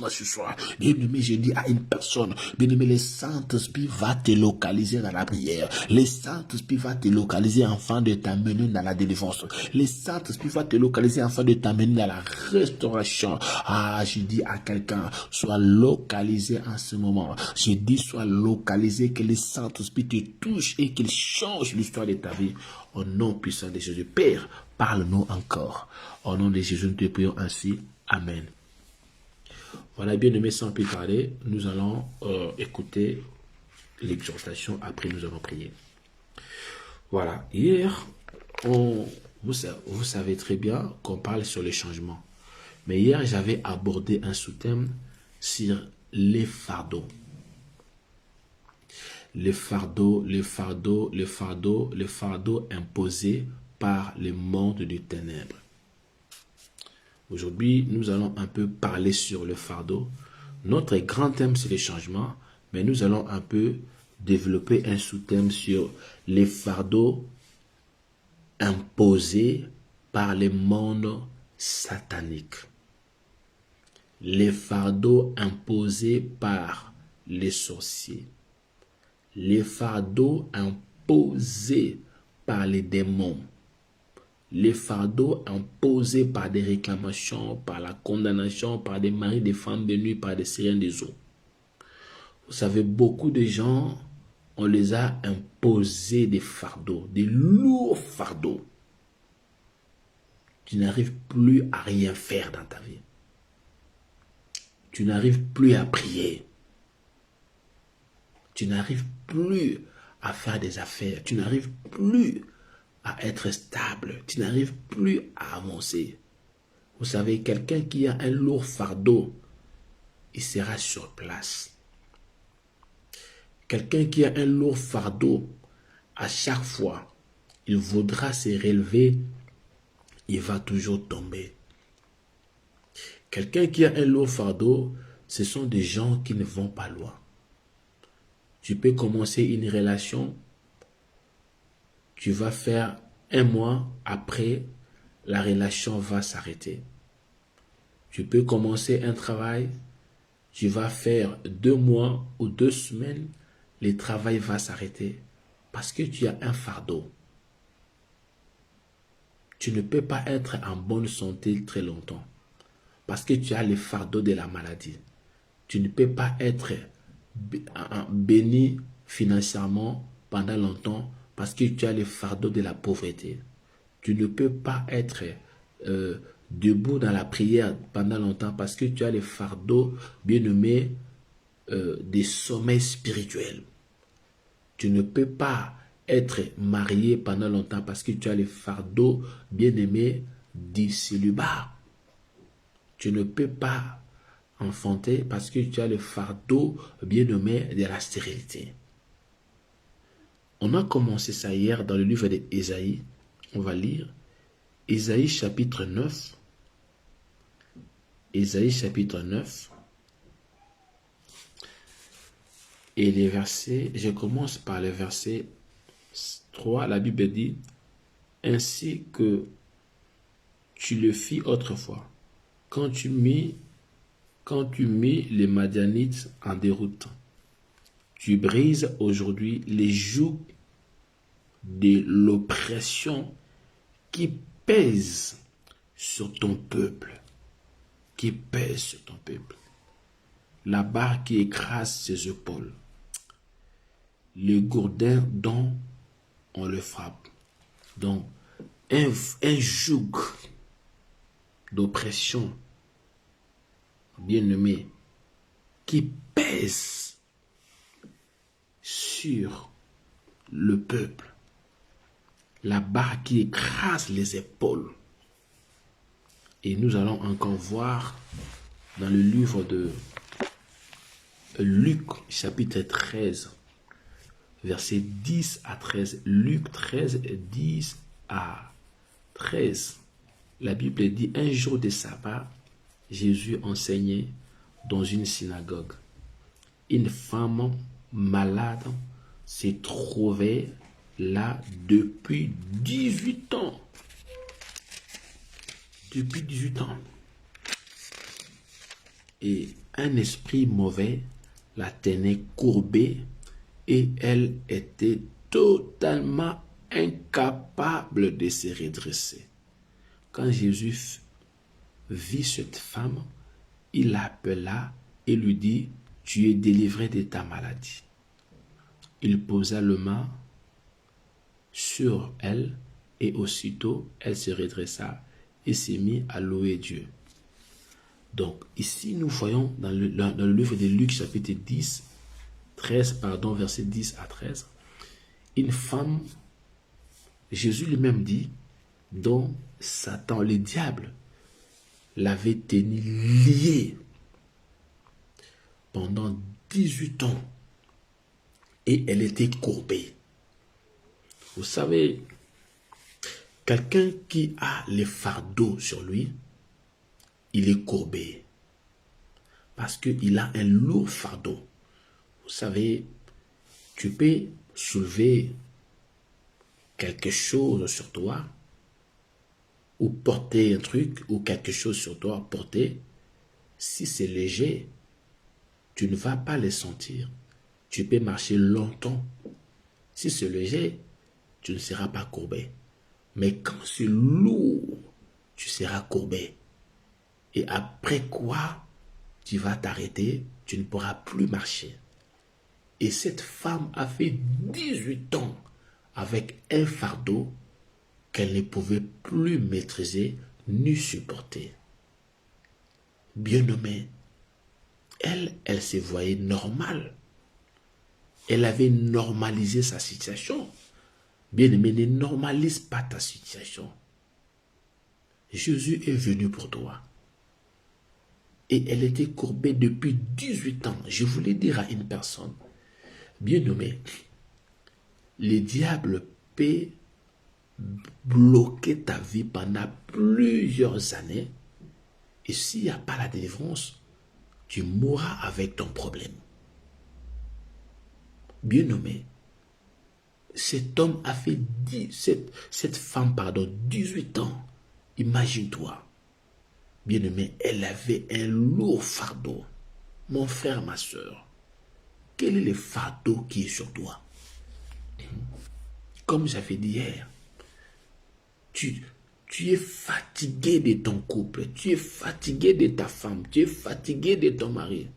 S1: ce soir. Bien-aimé, je dis à une personne, bien-aimé, le Saint-Esprit va te localiser dans la prière. Le Saint-Esprit va te localiser afin de t'amener dans la délivrance. Le Saint-Esprit va te localiser afin de t'amener dans la restauration. Ah, je dis à quelqu'un, sois localisé en ce moment. Je dis, sois localisé, que le Saint-Esprit te touche et qu'il change l'histoire de ta vie. Au nom puissant de Jésus. Père, parle-nous encore. Au nom de Jésus, nous te prions ainsi. Amen. Voilà, bien aimé, sans plus tarder, nous allons écouter l'exhortation. Après, nous allons prier. Voilà, hier, vous savez très bien qu'on parle sur les changements. Mais hier, j'avais abordé un sous-thème sur les fardeaux. Les fardeaux imposés par le monde des ténèbres. Aujourd'hui, nous allons un peu parler sur le fardeau. Notre grand thème, c'est les changements, mais nous allons un peu développer un sous-thème sur les fardeaux imposés par le monde satanique. Les fardeaux imposés par les sorciers. Les fardeaux imposés par les démons, les fardeaux imposés par des réclamations, par la condamnation, par des maris, des femmes de nuit, par des sirènes des eaux. Vous savez, beaucoup de gens, on les a imposés des fardeaux, des lourds fardeaux. Tu n'arrives plus à rien faire dans ta vie. Tu n'arrives plus à prier. Tu n'arrives plus à faire des affaires. Tu n'arrives plus à être stable. Tu n'arrives plus à avancer. Vous savez, quelqu'un qui a un lourd fardeau, il sera sur place. Quelqu'un qui a un lourd fardeau, à chaque fois, il voudra se relever, il va toujours tomber. Quelqu'un qui a un lourd fardeau, ce sont des gens qui ne vont pas loin. Tu peux commencer une relation, tu vas faire un mois, après, la relation va s'arrêter. Tu peux commencer un travail, tu vas faire 2 mois ou 2 semaines, le travail va s'arrêter parce que tu as un fardeau. Tu ne peux pas être en bonne santé très longtemps parce que tu as le fardeau de la maladie. Tu ne peux pas être béni financièrement pendant longtemps parce que tu as le fardeau de la pauvreté. Tu ne peux pas être debout dans la prière pendant longtemps parce que tu as le fardeau, bien nommé, des sommeils spirituels. Tu ne peux pas être marié pendant longtemps parce que tu as le fardeau, bien aimé, du célibat. Tu ne peux pas enfanter parce que tu as le fardeau, bien nommé, de la stérilité. On a commencé ça hier dans le livre d'Ésaïe. On va lire Ésaïe chapitre 9. Ésaïe chapitre 9. Et les versets, je commence par le verset 3. La Bible dit, ainsi que tu le fis autrefois, quand tu mis les Madianites en déroute. Tu brises aujourd'hui les jougs de l'oppression qui pèse sur ton peuple. Qui pèse sur ton peuple. La barre qui écrase ses épaules. Le gourdin dont on le frappe. Donc, un joug d'oppression, bien nommé, qui pèse sur le peuple. La barre qui écrase les épaules. Et nous allons encore voir dans le livre de Luc, chapitre 13, versets 10 à 13. Luc 13, 10 à 13. La Bible dit, un jour de sabbat, Jésus enseignait dans une synagogue. Une femme malade se trouvait là depuis 18 ans. Depuis 18 ans. Et un esprit mauvais la tenait courbée et elle était totalement incapable de se redresser. Quand Jésus vit cette femme, il l'appela et lui dit, tu es délivré de ta maladie. Il posa le main sur elle et aussitôt elle se redressa et s'est mis à louer Dieu. Donc ici nous voyons dans le livre de Luc chapitre 13, verset 10 à 13, une femme, Jésus lui-même dit, dont Satan, le diable, l'avait tenue liée pendant 18 ans et elle était courbée. Vous savez, quelqu'un qui a les fardeaux sur lui, il est courbé parce qu'il a un lourd fardeau. Vous savez, tu peux soulever quelque chose sur toi ou porter un truc ou quelque chose sur toi, porter. Si c'est léger, tu ne vas pas le sentir. Tu peux marcher longtemps. Si c'est léger, tu ne seras pas courbé. Mais quand c'est lourd, tu seras courbé. Et après quoi, tu vas t'arrêter, tu ne pourras plus marcher. Et cette femme a fait 18 ans avec un fardeau qu'elle ne pouvait plus maîtriser ni supporter. Bien-aimée, elle se voyait normale. Elle avait normalisé sa situation. Bien-aimé, ne normalise pas ta situation. Jésus est venu pour toi. Et elle était courbée depuis 18 ans. Je voulais dire à une personne, bien-aimé, le diable peut bloquer ta vie pendant plusieurs années. Et s'il n'y a pas la délivrance, tu mourras avec ton problème. Bien-aimé, cet homme a fait cette femme, 18 ans. Imagine-toi. Bien-aimé, elle avait un lourd fardeau. Mon frère, ma soeur, quel est le fardeau qui est sur toi? Comme j'avais dit hier, tu es fatigué de ton couple, tu es fatigué de ta femme, tu es fatigué de ton mari.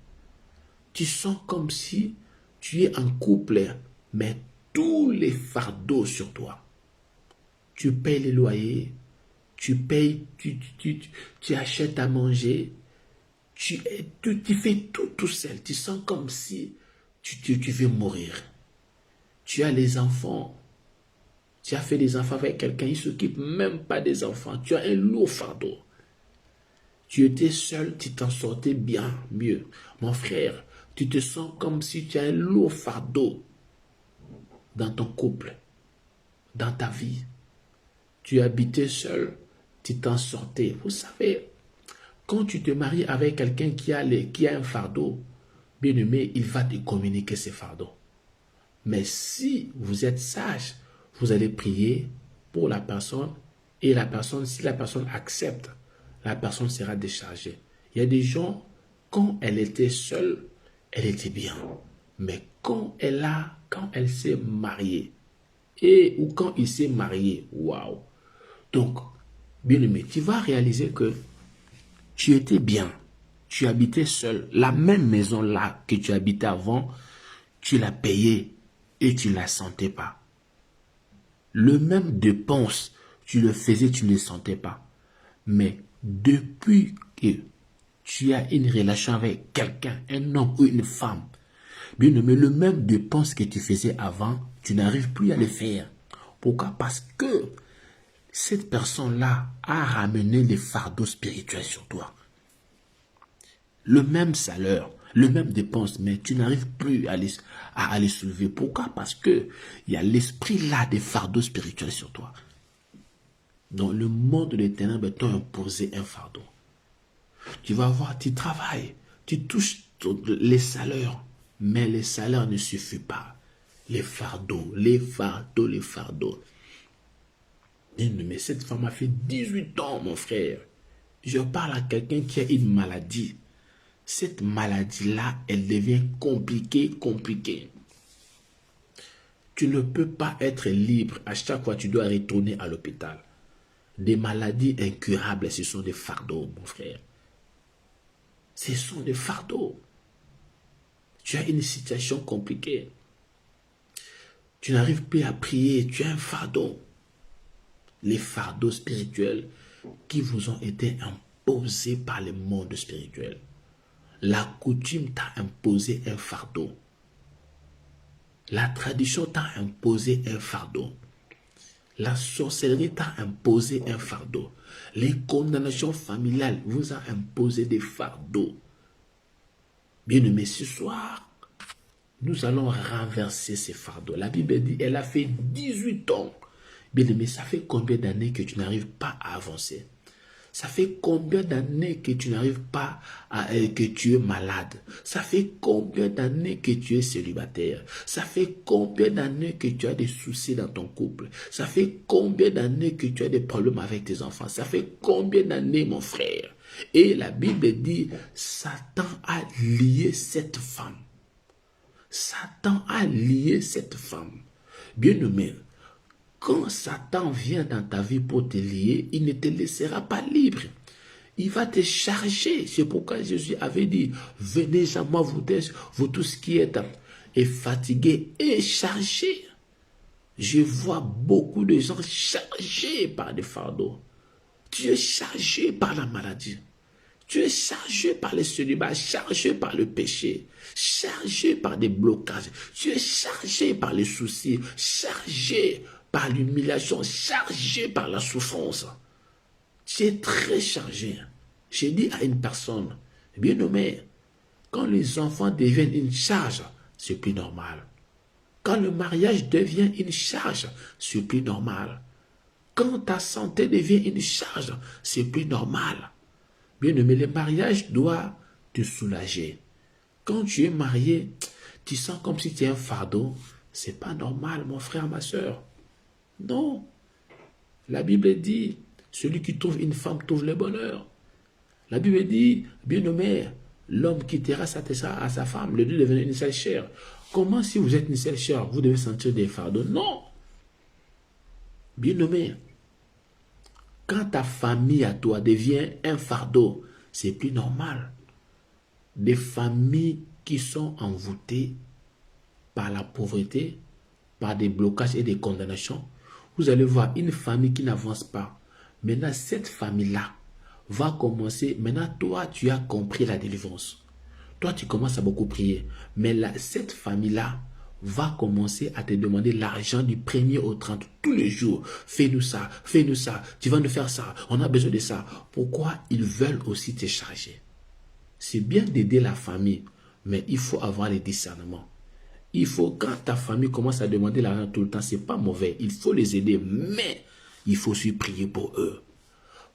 S1: Tu sens comme si tu es en couple, mais tous les fardeaux sur toi. Tu payes les loyers, tu payes, tu achètes à manger, tu fais tout seul. Tu sens comme si tu veux mourir. Tu as les enfants. Tu as fait des enfants avec quelqu'un, il ne s'occupe même pas des enfants. Tu as un lourd fardeau. Tu étais seul, tu t'en sortais bien, mieux. Mon frère, tu te sens comme si tu as un lourd fardeau dans ton couple, dans ta vie. Tu habitais seul, tu t'en sortais. Vous savez, quand tu te maries avec quelqu'un qui a un fardeau, bien aimé, il va te communiquer ce fardeau. Mais si vous êtes sage, vous allez prier pour la personne et la personne, si la personne accepte, la personne sera déchargée. Il y a des gens, quand elle était seule, elle était bien. Mais quand elle s'est mariée, ou quand il s'est marié, waouh. Donc, bien aimé, tu vas réaliser que tu étais bien, tu habitais seul. La même maison là que tu habitais avant, tu l'as payée et tu ne la sentais pas. Le même dépense, tu le faisais, tu ne le sentais pas. Mais depuis que tu as une relation avec quelqu'un, un homme ou une femme, bien aimé, le même dépense que tu faisais avant, tu n'arrives plus à le faire. Pourquoi? Parce que cette personne-là a ramené les fardeaux spirituels sur toi. Le même salaire, le même dépense, mais tu n'arrives plus à les soulever. Pourquoi? Parce que il y a l'esprit là des fardeaux spirituels sur toi. Dans le monde des ténèbres, t'ont imposé un fardeau. Tu vas voir, tu travailles, tu touches les salaires, mais les salaires ne suffisent pas. Les fardeaux. Mais cette femme a fait 18 ans, mon frère. Je parle à quelqu'un qui a une maladie. Cette maladie-là, elle devient compliquée. Tu ne peux pas être libre. À chaque fois, tu dois retourner à l'hôpital. Des maladies incurables, ce sont des fardeaux, mon frère. Ce sont des fardeaux. Tu as une situation compliquée. Tu n'arrives plus à prier, tu as un fardeau. Les fardeaux spirituels qui vous ont été imposés par le monde spirituel. La coutume t'a imposé un fardeau. La tradition t'a imposé un fardeau. La sorcellerie t'a imposé un fardeau. Les condamnations familiales vous ont imposé des fardeaux. Bien-aimés, ce soir, nous allons renverser ces fardeaux. La Bible dit, elle a fait 18 ans. Bien-aimé, ça fait combien d'années que tu n'arrives pas à avancer? Ça fait combien d'années que tu n'arrives pas que tu es malade? Ça fait combien d'années que tu es célibataire? Ça fait combien d'années que tu as des soucis dans ton couple? Ça fait combien d'années que tu as des problèmes avec tes enfants? Ça fait combien d'années, mon frère? Et la Bible dit, Satan a lié cette femme. Satan a lié cette femme. Bien-aimé, quand Satan vient dans ta vie pour te lier, il ne te laissera pas libre. Il va te charger. C'est pourquoi Jésus avait dit, venez à moi, vous tous qui êtes fatigués et chargés. Je vois beaucoup de gens chargés par des fardeaux. Tu es chargé par la maladie. Tu es chargé par les célibats, chargé par le péché, chargé par des blocages. Tu es chargé par les soucis, chargé par l'humiliation, chargé par la souffrance. Tu es très chargé. J'ai dit à une personne, bien nommé, quand les enfants deviennent une charge, c'est plus normal. Quand le mariage devient une charge, c'est plus normal. Quand ta santé devient une charge, c'est plus normal. Bien aimé, le mariage doit te soulager. Quand tu es marié, tu sens comme si tu es un fardeau. C'est pas normal, mon frère, ma soeur. Non. La Bible dit, celui qui trouve une femme trouve le bonheur. La Bible dit, bien aimé, l'homme quittera à sa femme, le deux devenir une seule chair. Comment si vous êtes une seule chair, vous devez sentir des fardeaux? Non. Bien aimé, quand ta famille à toi devient un fardeau, c'est plus normal. Des familles qui sont envoûtées par la pauvreté, par des blocages et des condamnations, vous allez voir une famille qui n'avance pas. Maintenant, cette famille-là va commencer. Maintenant, toi, tu as compris la délivrance. Toi, tu commences à beaucoup prier. Mais là, cette famille-là va commencer à te demander l'argent du 1er au 30 tous les jours. Fais-nous ça, tu vas nous faire ça, on a besoin de ça. Pourquoi ils veulent aussi te charger? C'est bien d'aider la famille, mais il faut avoir le discernement. Il faut, quand ta famille commence à demander l'argent tout le temps, c'est pas mauvais. Il faut les aider, mais il faut aussi prier pour eux.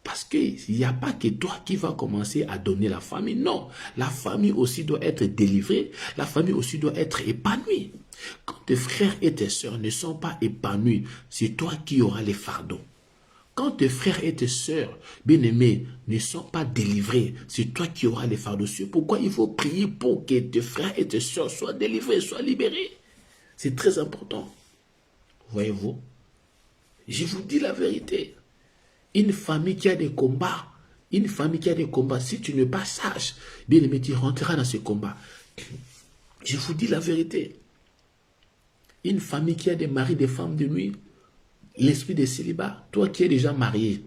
S1: Parce qu'il n'y a pas que toi qui vas commencer à donner la famille. Non, la famille aussi doit être délivrée. La famille aussi doit être épanouie. Quand tes frères et tes sœurs ne sont pas épanouis, c'est toi qui auras les fardeaux. Quand tes frères et tes sœurs, bien-aimés, ne sont pas délivrés, c'est toi qui auras les fardeaux. C'est pourquoi il faut prier pour que tes frères et tes sœurs soient délivrés, soient libérés. C'est très important. Voyez-vous? Je vous dis la vérité. Une famille qui a des combats, si tu n'es pas sage, bien aimé, tu rentreras dans ce combat. Je vous dis la vérité. Une famille qui a des maris, des femmes de nuit, l'esprit de célibat, toi qui es déjà marié,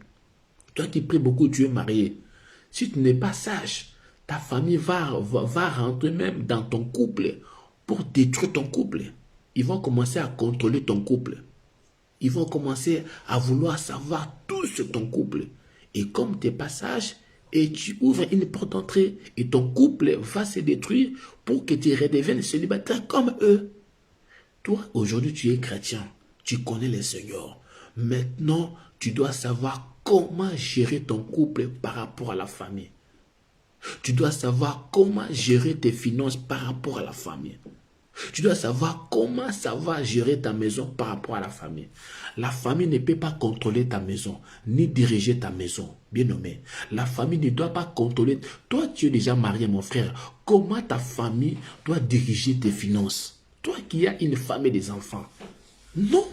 S1: toi qui pries beaucoup, tu es marié. Si tu n'es pas sage, ta famille va rentrer même dans ton couple pour détruire ton couple. Ils vont commencer à contrôler ton couple. Ils vont commencer à vouloir savoir tout sur ton couple. Et comme tu n'es pas sage, et tu ouvres une porte d'entrée, et ton couple va se détruire pour que tu redeviennes célibataire comme eux. Toi, aujourd'hui, tu es chrétien. Tu connais le Seigneur. Maintenant, tu dois savoir comment gérer ton couple par rapport à la famille. Tu dois savoir comment gérer tes finances par rapport à la famille. Tu dois savoir comment ça va gérer ta maison par rapport à la famille. La famille ne peut pas contrôler ta maison, ni diriger ta maison. Bien nommé. La famille ne doit pas contrôler. Toi, tu es déjà marié, mon frère. Comment ta famille doit diriger tes finances? Toi qui as une femme et des enfants. Non.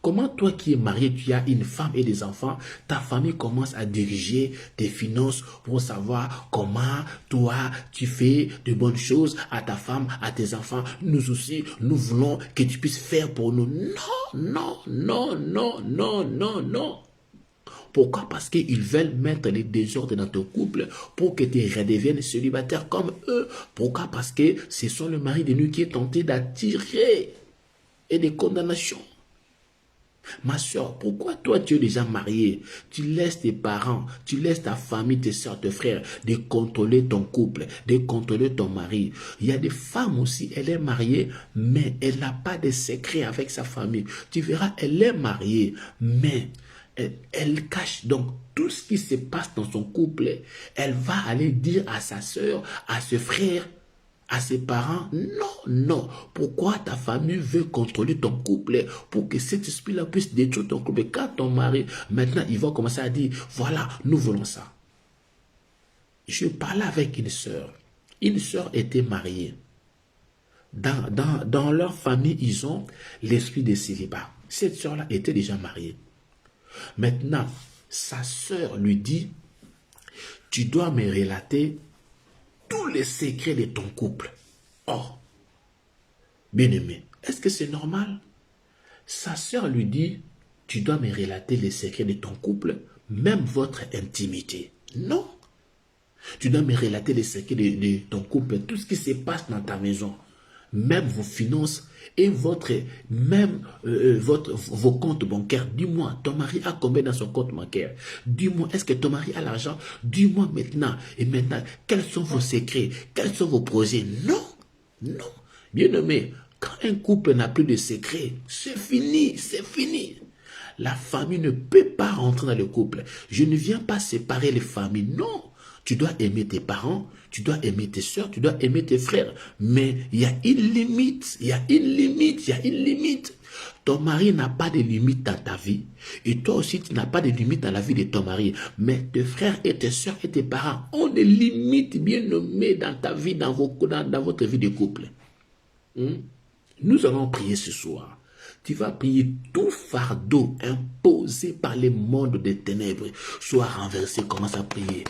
S1: Comment toi qui es marié, tu as une femme et des enfants, ta famille commence à diriger tes finances pour savoir comment toi tu fais de bonnes choses à ta femme, à tes enfants. Nous aussi, nous voulons que tu puisses faire pour nous. Non. Pourquoi? Parce qu'ils veulent mettre les désordres dans ton couple pour que tu redeviennes célibataire comme eux. Pourquoi? Parce que ce sont le mari de nous qui est tenté d'attirer et des condamnations. Ma soeur, pourquoi toi tu es déjà marié? Tu laisses tes parents, tu laisses ta famille, tes soeurs, tes frères, de contrôler ton couple, de contrôler ton mari. Il y a des femmes aussi, elle est mariée, mais elle n'a pas de secret avec sa famille. Tu verras, elle est mariée, mais elle cache donc tout ce qui se passe dans son couple. Elle va aller dire à sa soeur, à ses frères, à ses parents, non. Pourquoi ta famille veut contrôler ton couple pour que cet esprit-là puisse détruire ton couple? Quand ton mari, maintenant, il va commencer à dire, voilà, nous voulons ça. Je parlais avec une sœur. Une sœur était mariée. Dans leur famille, ils ont l'esprit de célibat. Cette sœur-là était déjà mariée. Maintenant, sa sœur lui dit, tu dois me relater tous les secrets de ton couple. Oh, bien-aimé, est-ce que c'est normal? Sa sœur lui dit, tu dois me relater les secrets de ton couple, même votre intimité. Non. Tu dois me relater les secrets de ton couple, tout ce qui se passe dans ta maison, même vos finances et vos comptes bancaires. Dis-moi, ton mari a combien dans son compte bancaire? Dis-moi, est-ce que ton mari a l'argent? Dis-moi maintenant. Et maintenant, quels sont vos secrets? Quels sont vos projets? Non, non. Bien-aimé, quand un couple n'a plus de secrets, c'est fini, c'est fini. La famille ne peut pas rentrer dans le couple. Je ne viens pas séparer les familles, non. Tu dois aimer tes parents, tu dois aimer tes soeurs, tu dois aimer tes frères. Mais il y a une limite, il y a une limite, il y a une limite. Ton mari n'a pas de limite dans ta vie. Et toi aussi, tu n'as pas de limite dans la vie de ton mari. Mais tes frères et tes soeurs et tes parents ont des limites bien nommées dans ta vie, dans votre vie de couple. Nous allons prier ce soir. Tu vas prier tout fardeau imposé par les mondes des ténèbres soit renversé. Commence à prier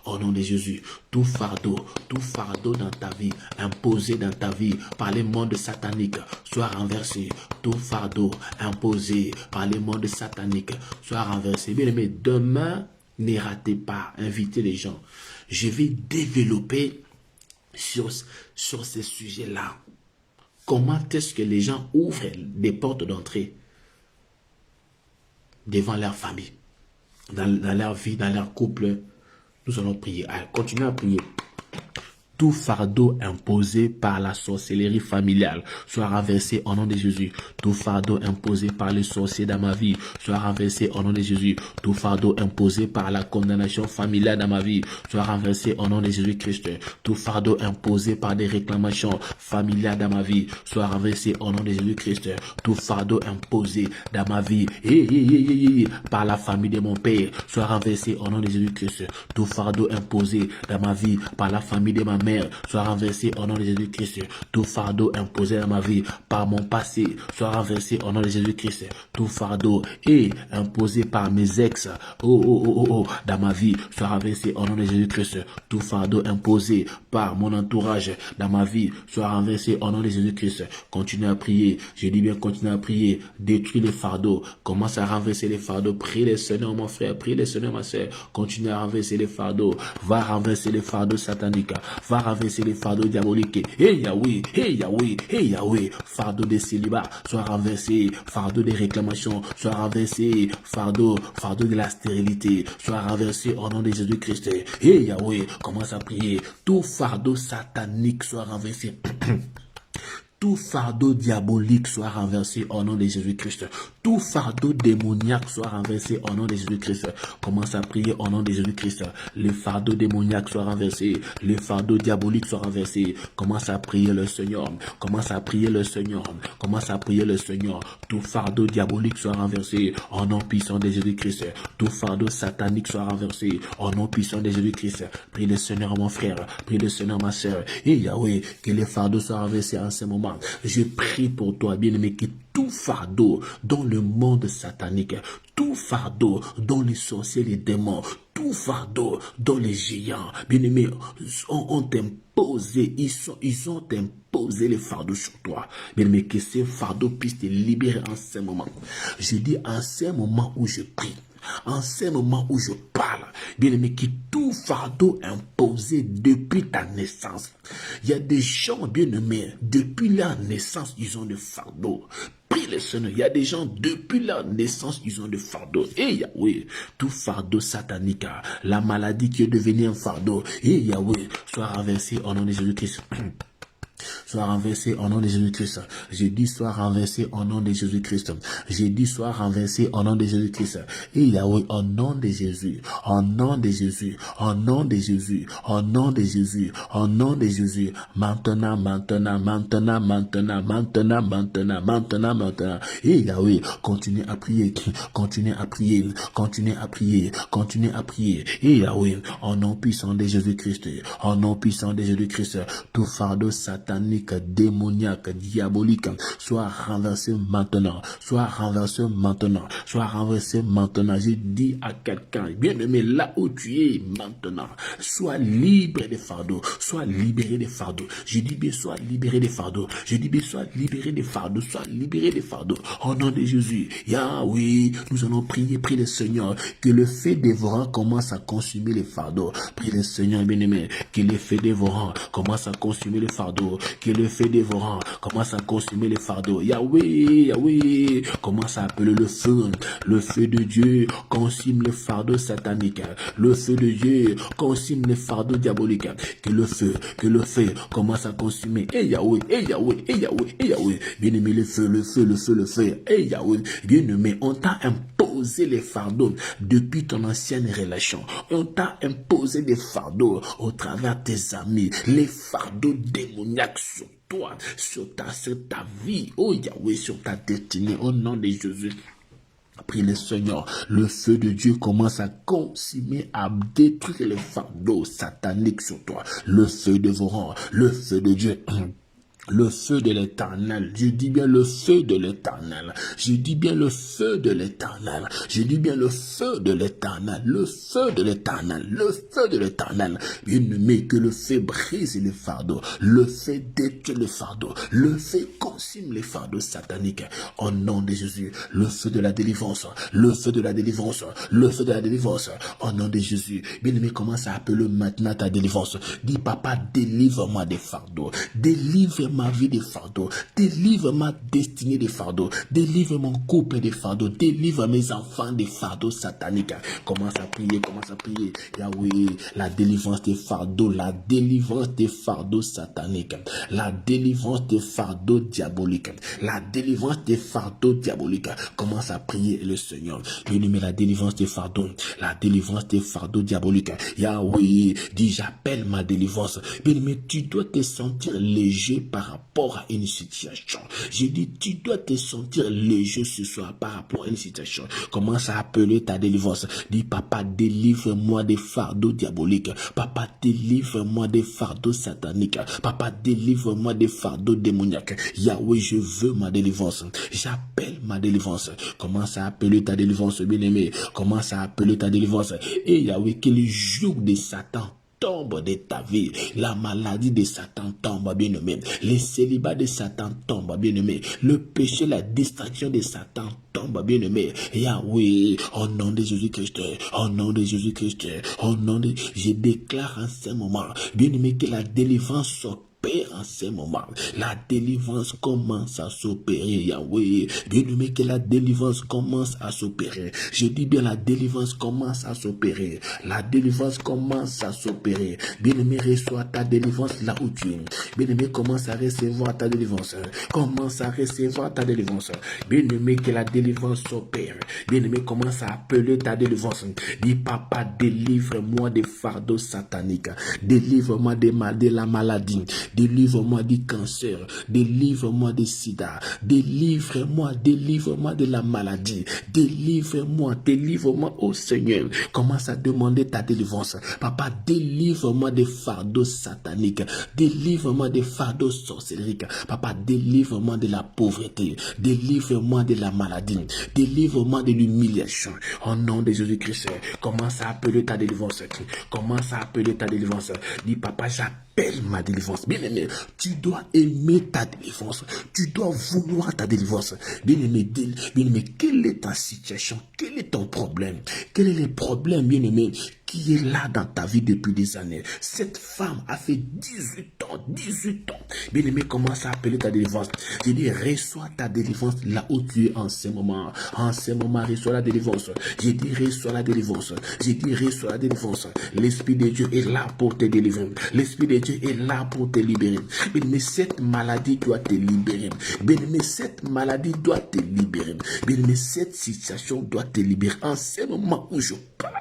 S1: au nom de Jésus. Tout fardeau dans ta vie, imposé dans ta vie par les mondes sataniques, soit renversé. Tout fardeau imposé par les mondes sataniques, soit renversé. Bien aimé, demain, ne ratez pas, invitez les gens. Je vais développer sur ces sujets-là. Comment est-ce que les gens ouvrent des portes d'entrée devant leur famille, dans leur vie, dans leur couple? Nous allons prier. Allez, continuez à prier. Tout fardeau imposé par la sorcellerie familiale soit renversé au nom de Jésus. Tout fardeau imposé par les sorciers dans ma vie soit renversé au nom de Jésus. Tout fardeau imposé par la condamnation familiale dans ma vie soit renversé au nom de Jésus-Christ. Tout fardeau imposé par des réclamations familiales dans ma vie soit renversé au nom de Jésus-Christ. Tout fardeau imposé dans ma vie par la famille de mon père soit renversé au nom de Jésus-Christ. Tout fardeau imposé dans ma vie par la famille de ma mère soit renversé au nom de Jésus-Christ. Tout fardeau imposé dans ma vie par mon passé soit renversé au nom de Jésus-Christ. Tout fardeau imposé par mes ex dans ma vie soit renversé au nom de Jésus-Christ. Tout fardeau imposé par mon entourage dans ma vie soit renversé au nom de Jésus-Christ. Continue à prier. Je dis bien continue à prier. Détruis les fardeaux. Commence à renverser les fardeaux. Prie le Seigneur mon frère. Prie le Seigneur ma soeur. Continue à renverser les fardeaux. Va renverser les fardeaux sataniques. Va renverser les fardeaux diaboliques. Hey Yahweh, hey Yahweh, hey Yahweh. Fardeau de célibat soit renversé. Fardeau de réclamation soit renversé. Fardeau de la stérilité soit renversé au nom de Jésus-Christ. Hey Yahweh, commence à prier. Tout fardeau satanique soit renversé. Tout fardeau diabolique soit renversé au nom de Jésus-Christ. Tout fardeau démoniaque soit renversé au nom de Jésus-Christ. Commence à prier au nom de Jésus-Christ. Les fardeaux démoniaques soient renversés. Les fardeaux diaboliques soient renversés. Commence à prier le Seigneur. Commence à prier le Seigneur. Commence à prier le Seigneur. Tout fardeau diabolique soit renversé au nom puissant de Jésus-Christ. Tout fardeau satanique soit renversé au nom puissant de Jésus-Christ. Prie le Seigneur mon frère. Prie le Seigneur ma soeur. Et Yahweh, que les fardeaux soient renversés en ce moment. Je prie pour toi, bien-aimé, que tout fardeau dans le monde satanique, tout fardeau dans les sorciers, les démons, tout fardeau dans les géants, bien-aimé, ont imposé, ils ont imposé les fardeaux sur toi. Bien-aimé, que ces fardeaux puissent te libérer en ce moment. Je dis en ce moment où je prie. En ce moment où je parle, bien-aimé, qui tout fardeau imposé depuis ta naissance. Il y a des gens, bien-aimés, depuis leur naissance, ils ont des fardeaux. Prie le Seigneur. Il y a des gens, depuis leur naissance, ils ont des fardeaux. Et Yahweh, tout fardeau satanique, la maladie qui est devenue un fardeau. Et Yahweh, soit renversé au nom de Jésus-Christ. Soit renversé au nom de Jésus-Christ. Je dis soit renversé au nom de Jésus-Christ. Je dis soit renversé au nom de Jésus-Christ. Et Yahweh, au nom de Jésus, au nom de Jésus, au nom de Jésus, au nom de Jésus, au nom de Jésus, maintenant. Et Yahweh, continue à prier. Et Yahweh, au nom puissant de Jésus-Christ, au nom puissant de Jésus-Christ, tout fardeau satanique satanique, démoniaque, diabolique, soit renversé maintenant, soit renversé maintenant, soit renversé maintenant. Je dis à quelqu'un, bien-aimé, là où tu es maintenant, sois libre des fardeaux, sois libéré des fardeaux. Je dis bien, sois libéré des fardeaux. Je dis bien, sois libéré des fardeaux, sois libéré des fardeaux. Au nom de Jésus, Yahweh, nous allons prier, prie le Seigneur, que le feu dévorant commence à consumer les fardeaux. Prie le Seigneur, bien-aimé, que le feu dévorant commence à consumer les fardeaux, que le feu dévorant commence à consumer les fardeaux. Yahweh, Yahweh, commence à appeler le feu de Dieu, consume les fardeaux sataniques, le feu de Dieu, consume les fardeaux diaboliques, que le feu commence à consumer. Eh Yahweh, eh Yahweh, eh Yahweh, eh Yahweh, bien-aimé, le feu, eh Yahweh, bien-aimé, on t'a imposé les fardeaux depuis ton ancienne relation, on t'a imposé des fardeaux au travers de tes amis, les fardeaux démoniaques sur toi, sur ta vie, oh Yahweh, sur ta destinée, au nom de Jésus. Prie le Seigneur, le feu de Dieu commence à consumer, à détruire les fardeaux sataniques sur toi. Le feu dévorant, le feu de Dieu. Le feu de l'Éternel, je dis bien le feu de l'Éternel, je dis bien le feu de l'Éternel, je dis bien le feu de l'Éternel, le feu de l'Éternel, le feu de l'Éternel. Bien-aimé, que le feu brise les fardeaux, le feu détruit les fardeaux, le feu consume les fardeaux sataniques. Au nom de Jésus, le feu de la délivrance, le feu de la délivrance, le feu de la délivrance. Au nom de Jésus, bien-aimé, commence à appeler maintenant ta délivrance. Dis, papa, délivre-moi des fardeaux, délivre ma vie des fardeaux, délivre ma destinée des fardeaux, délivre mon couple des fardeaux, délivre mes enfants des fardeaux sataniques. Commence à prier, Yahweh, la délivrance des fardeaux, la délivrance des fardeaux sataniques, la délivrance des fardeaux diaboliques, la délivrance des fardeaux diaboliques. Commence à prier le Seigneur. Bien-aimé, la délivrance des fardeaux diaboliques. Yahweh, dis, j'appelle ma délivrance. Bien-aimé, tu dois te sentir léger par rapport à une situation. J'ai dit, tu dois te sentir léger ce soir par rapport à une situation. Commence à appeler ta délivrance. Dis, papa, délivre-moi des fardeaux diaboliques. Papa, délivre-moi des fardeaux sataniques. Papa, délivre-moi des fardeaux démoniaques. Yahweh, je veux ma délivrance. J'appelle ma délivrance. Commence à appeler ta délivrance, bien-aimé. Commence à appeler ta délivrance. Et Yahweh, que le joug de Satan tombe de ta vie, la maladie de Satan tombe, bien-aimé, le célibat de Satan tombe, bien-aimé, le péché, la distraction de Satan tombe, bien-aimé. Yahweh, au nom de Jésus-Christ, au nom de Jésus-Christ, au nom de... Je déclare en ce moment, bien-aimé, que la délivrance s'opère en ce moment. La délivrance commence à s'opérer, Yahweh. Bien-aimé, que la délivrance commence à s'opérer. Je dis bien, la délivrance commence à s'opérer. La délivrance commence à s'opérer. Bien-aimé, reçois ta délivrance là où tu es. Bien-aimé, commence à recevoir ta délivrance. Commence à recevoir ta délivrance. Bien-aimé, que la délivrance s'opère. Bien-aimé, commence à appeler ta délivrance. Dis, papa, délivre-moi des fardeaux sataniques. Délivre-moi de la maladie. Délivre-moi du cancer, délivre-moi du sida, délivre-moi de la maladie, délivre-moi au Seigneur. Commence à demander ta délivrance. Papa, délivre-moi des fardeaux sataniques, délivre-moi des fardeaux sorcériques. Papa, délivre-moi de la pauvreté, délivre-moi de la maladie, délivre-moi de l'humiliation. Au nom de Jésus-Christ, commence à appeler ta délivrance. Commence à appeler ta délivrance. Dis, papa, j'appelle ma délivrance. Bien-aimé, tu dois aimer ta délivrance. Tu dois vouloir ta délivrance. Bien-aimé, quelle est ta situation? Quel est ton problème? Quel est le problème, bien-aimé, qui est là dans ta vie depuis des années? Cette femme a fait 18 ans. Bien-aimé, commence à appeler ta délivrance. Je dis, reçois ta délivrance là où tu es en ce moment. En ce moment, reçois la délivrance. Je dis, reçois la délivrance. Je dis, reçois la délivrance. L'Esprit de Dieu est là pour te délivrer. L'Esprit de Dieu est là pour te libérer. Bien-aimé, cette maladie doit te libérer. Bien-aimé, cette maladie doit te libérer. Bien-aimé, cette situation doit te libérer. En ce moment où je parle,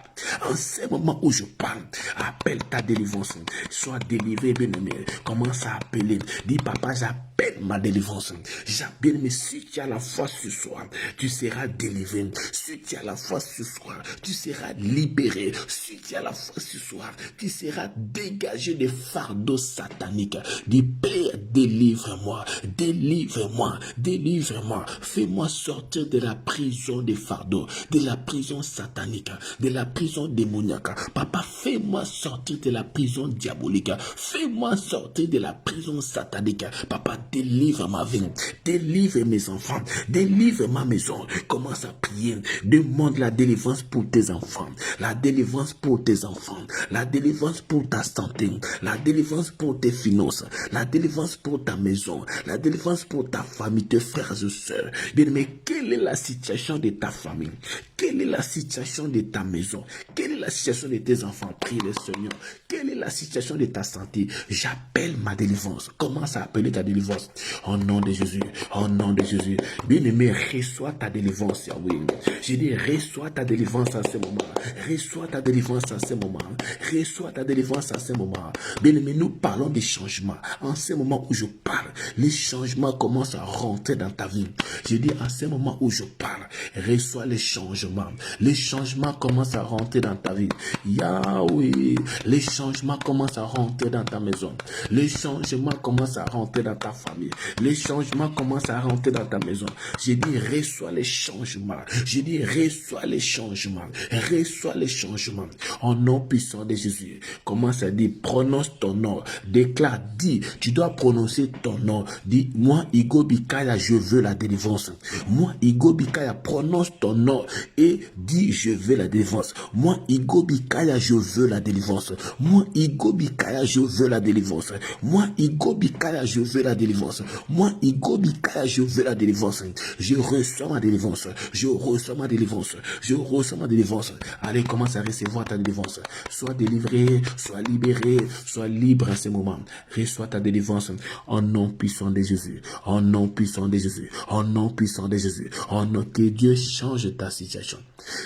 S1: En ce moment où je parle, appelle ta délivrance. Sois délivré, bien-aimé. Commence à appeler. Dis, papa, j'appelle ma délivrance. J'appelle, mais si tu as la foi ce soir, tu seras délivré. Si tu as la foi ce soir, tu seras libéré. Si tu as la foi ce soir, tu seras dégagé des fardeaux sataniques. Dis, Père, délivre-moi, délivre-moi, délivre-moi. Fais-moi sortir de la prison des fardeaux, de la prison satanique, de la prison démoniaque. Papa, fais-moi sortir de la prison diabolique. Fais-moi sortir de la prison satanique. Papa, délivre ma vie, délivre mes enfants, délivre ma maison. Commence à prier. Demande la délivrance pour tes enfants, la délivrance pour tes enfants, la délivrance pour ta santé, la délivrance pour tes finances, la délivrance pour ta maison, la délivrance pour ta famille, tes frères et sœurs. Bien, mais quelle est la situation de ta famille? Quelle est la situation de ta maison? Quelle est la situation de tes enfants? Prie le Seigneur. Quelle est la situation de ta santé? J'appelle ma délivrance. Commence à appeler ta délivrance. Au nom de Jésus. Au nom de Jésus. Bien-aimé, reçois ta délivrance, Yahweh. Je dis, reçois ta délivrance à ce moment. Reçois ta délivrance à ce moment. Reçois ta délivrance à ce moment. Bien-aimé, nous parlons des changements. En ce moment où je parle, les changements commencent à rentrer dans ta vie. Je dis, à ce moment où je parle, reçois les changements. Les changements commencent à rentrer dans ta vie. Yahweh, les changements commencent à rentrer dans ta maison. Les changements commencent à rentrer dans ta famille. Les changements commencent à rentrer dans ta maison. J'ai dit, reçois les changements. J'ai dit, reçois les changements. Reçois les changements. Au nom puissant de Jésus. Commence à dire, prononce ton nom. Déclare, dis, tu dois prononcer ton nom. Dis, moi, Igo Bikaya, je veux la délivrance. Moi, Igo Bikaya, prononce ton nom et dis, je veux la délivrance. Moi, Igo Bikaya, je veux la délivrance. Moi, Igo Bikaya, je veux la délivrance. Moi, Igo Bikaya, je veux la délivrance. Moi, Igo Bikaya, je veux la délivrance. Je reçois ma délivrance. Je reçois ma délivrance. Je reçois ma délivrance. Allez, commence à recevoir ta délivrance. Sois délivré, sois libéré, sois libre à ce moment. Reçois ta délivrance en nom puissant de Jésus. En nom puissant de Jésus. En nom puissant de Jésus. En nom que Dieu change ta situation.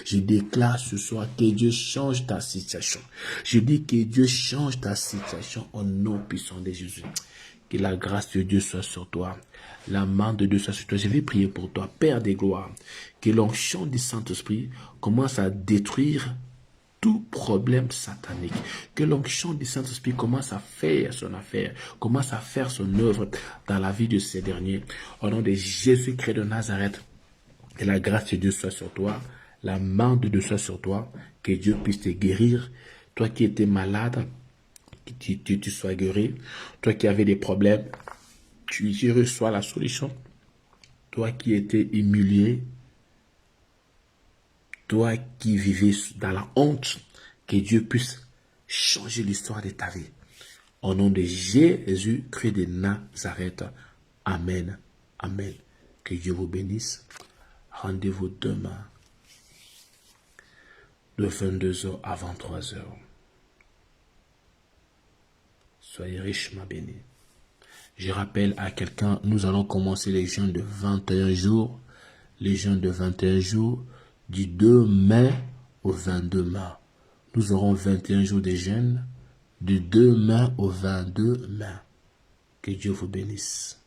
S1: Je déclare ce soir que Dieu change ta situation. Je dis que Dieu change ta situation au nom puissant de Jésus. Que la grâce de Dieu soit sur toi. La main de Dieu soit sur toi. Je vais prier pour toi, Père des gloires. Que l'onction du Saint-Esprit commence à détruire tout problème satanique. Que l'onction du Saint-Esprit commence à faire son affaire, commence à faire son œuvre dans la vie de ces derniers. Au nom de Jésus-Christ de Nazareth, que la grâce de Dieu soit sur toi, la main de Dieu soit sur toi, que Dieu puisse te guérir. Toi qui étais malade, que tu sois guéri. Toi qui avais des problèmes, tu reçois la solution. Toi qui étais humilié, toi qui vivais dans la honte, que Dieu puisse changer l'histoire de ta vie. Au nom de Jésus-Christ de Nazareth. Amen. Amen. Que Dieu vous bénisse. Rendez-vous demain de 22h à 23h. Soyez richement bénis. Je rappelle à quelqu'un, nous allons commencer les jeûnes de 21 jours. Les jeûnes de 21 jours du 2 mai au 22 mai. Nous aurons 21 jours de jeûne du 2 mai au 22 mai. Que Dieu vous bénisse.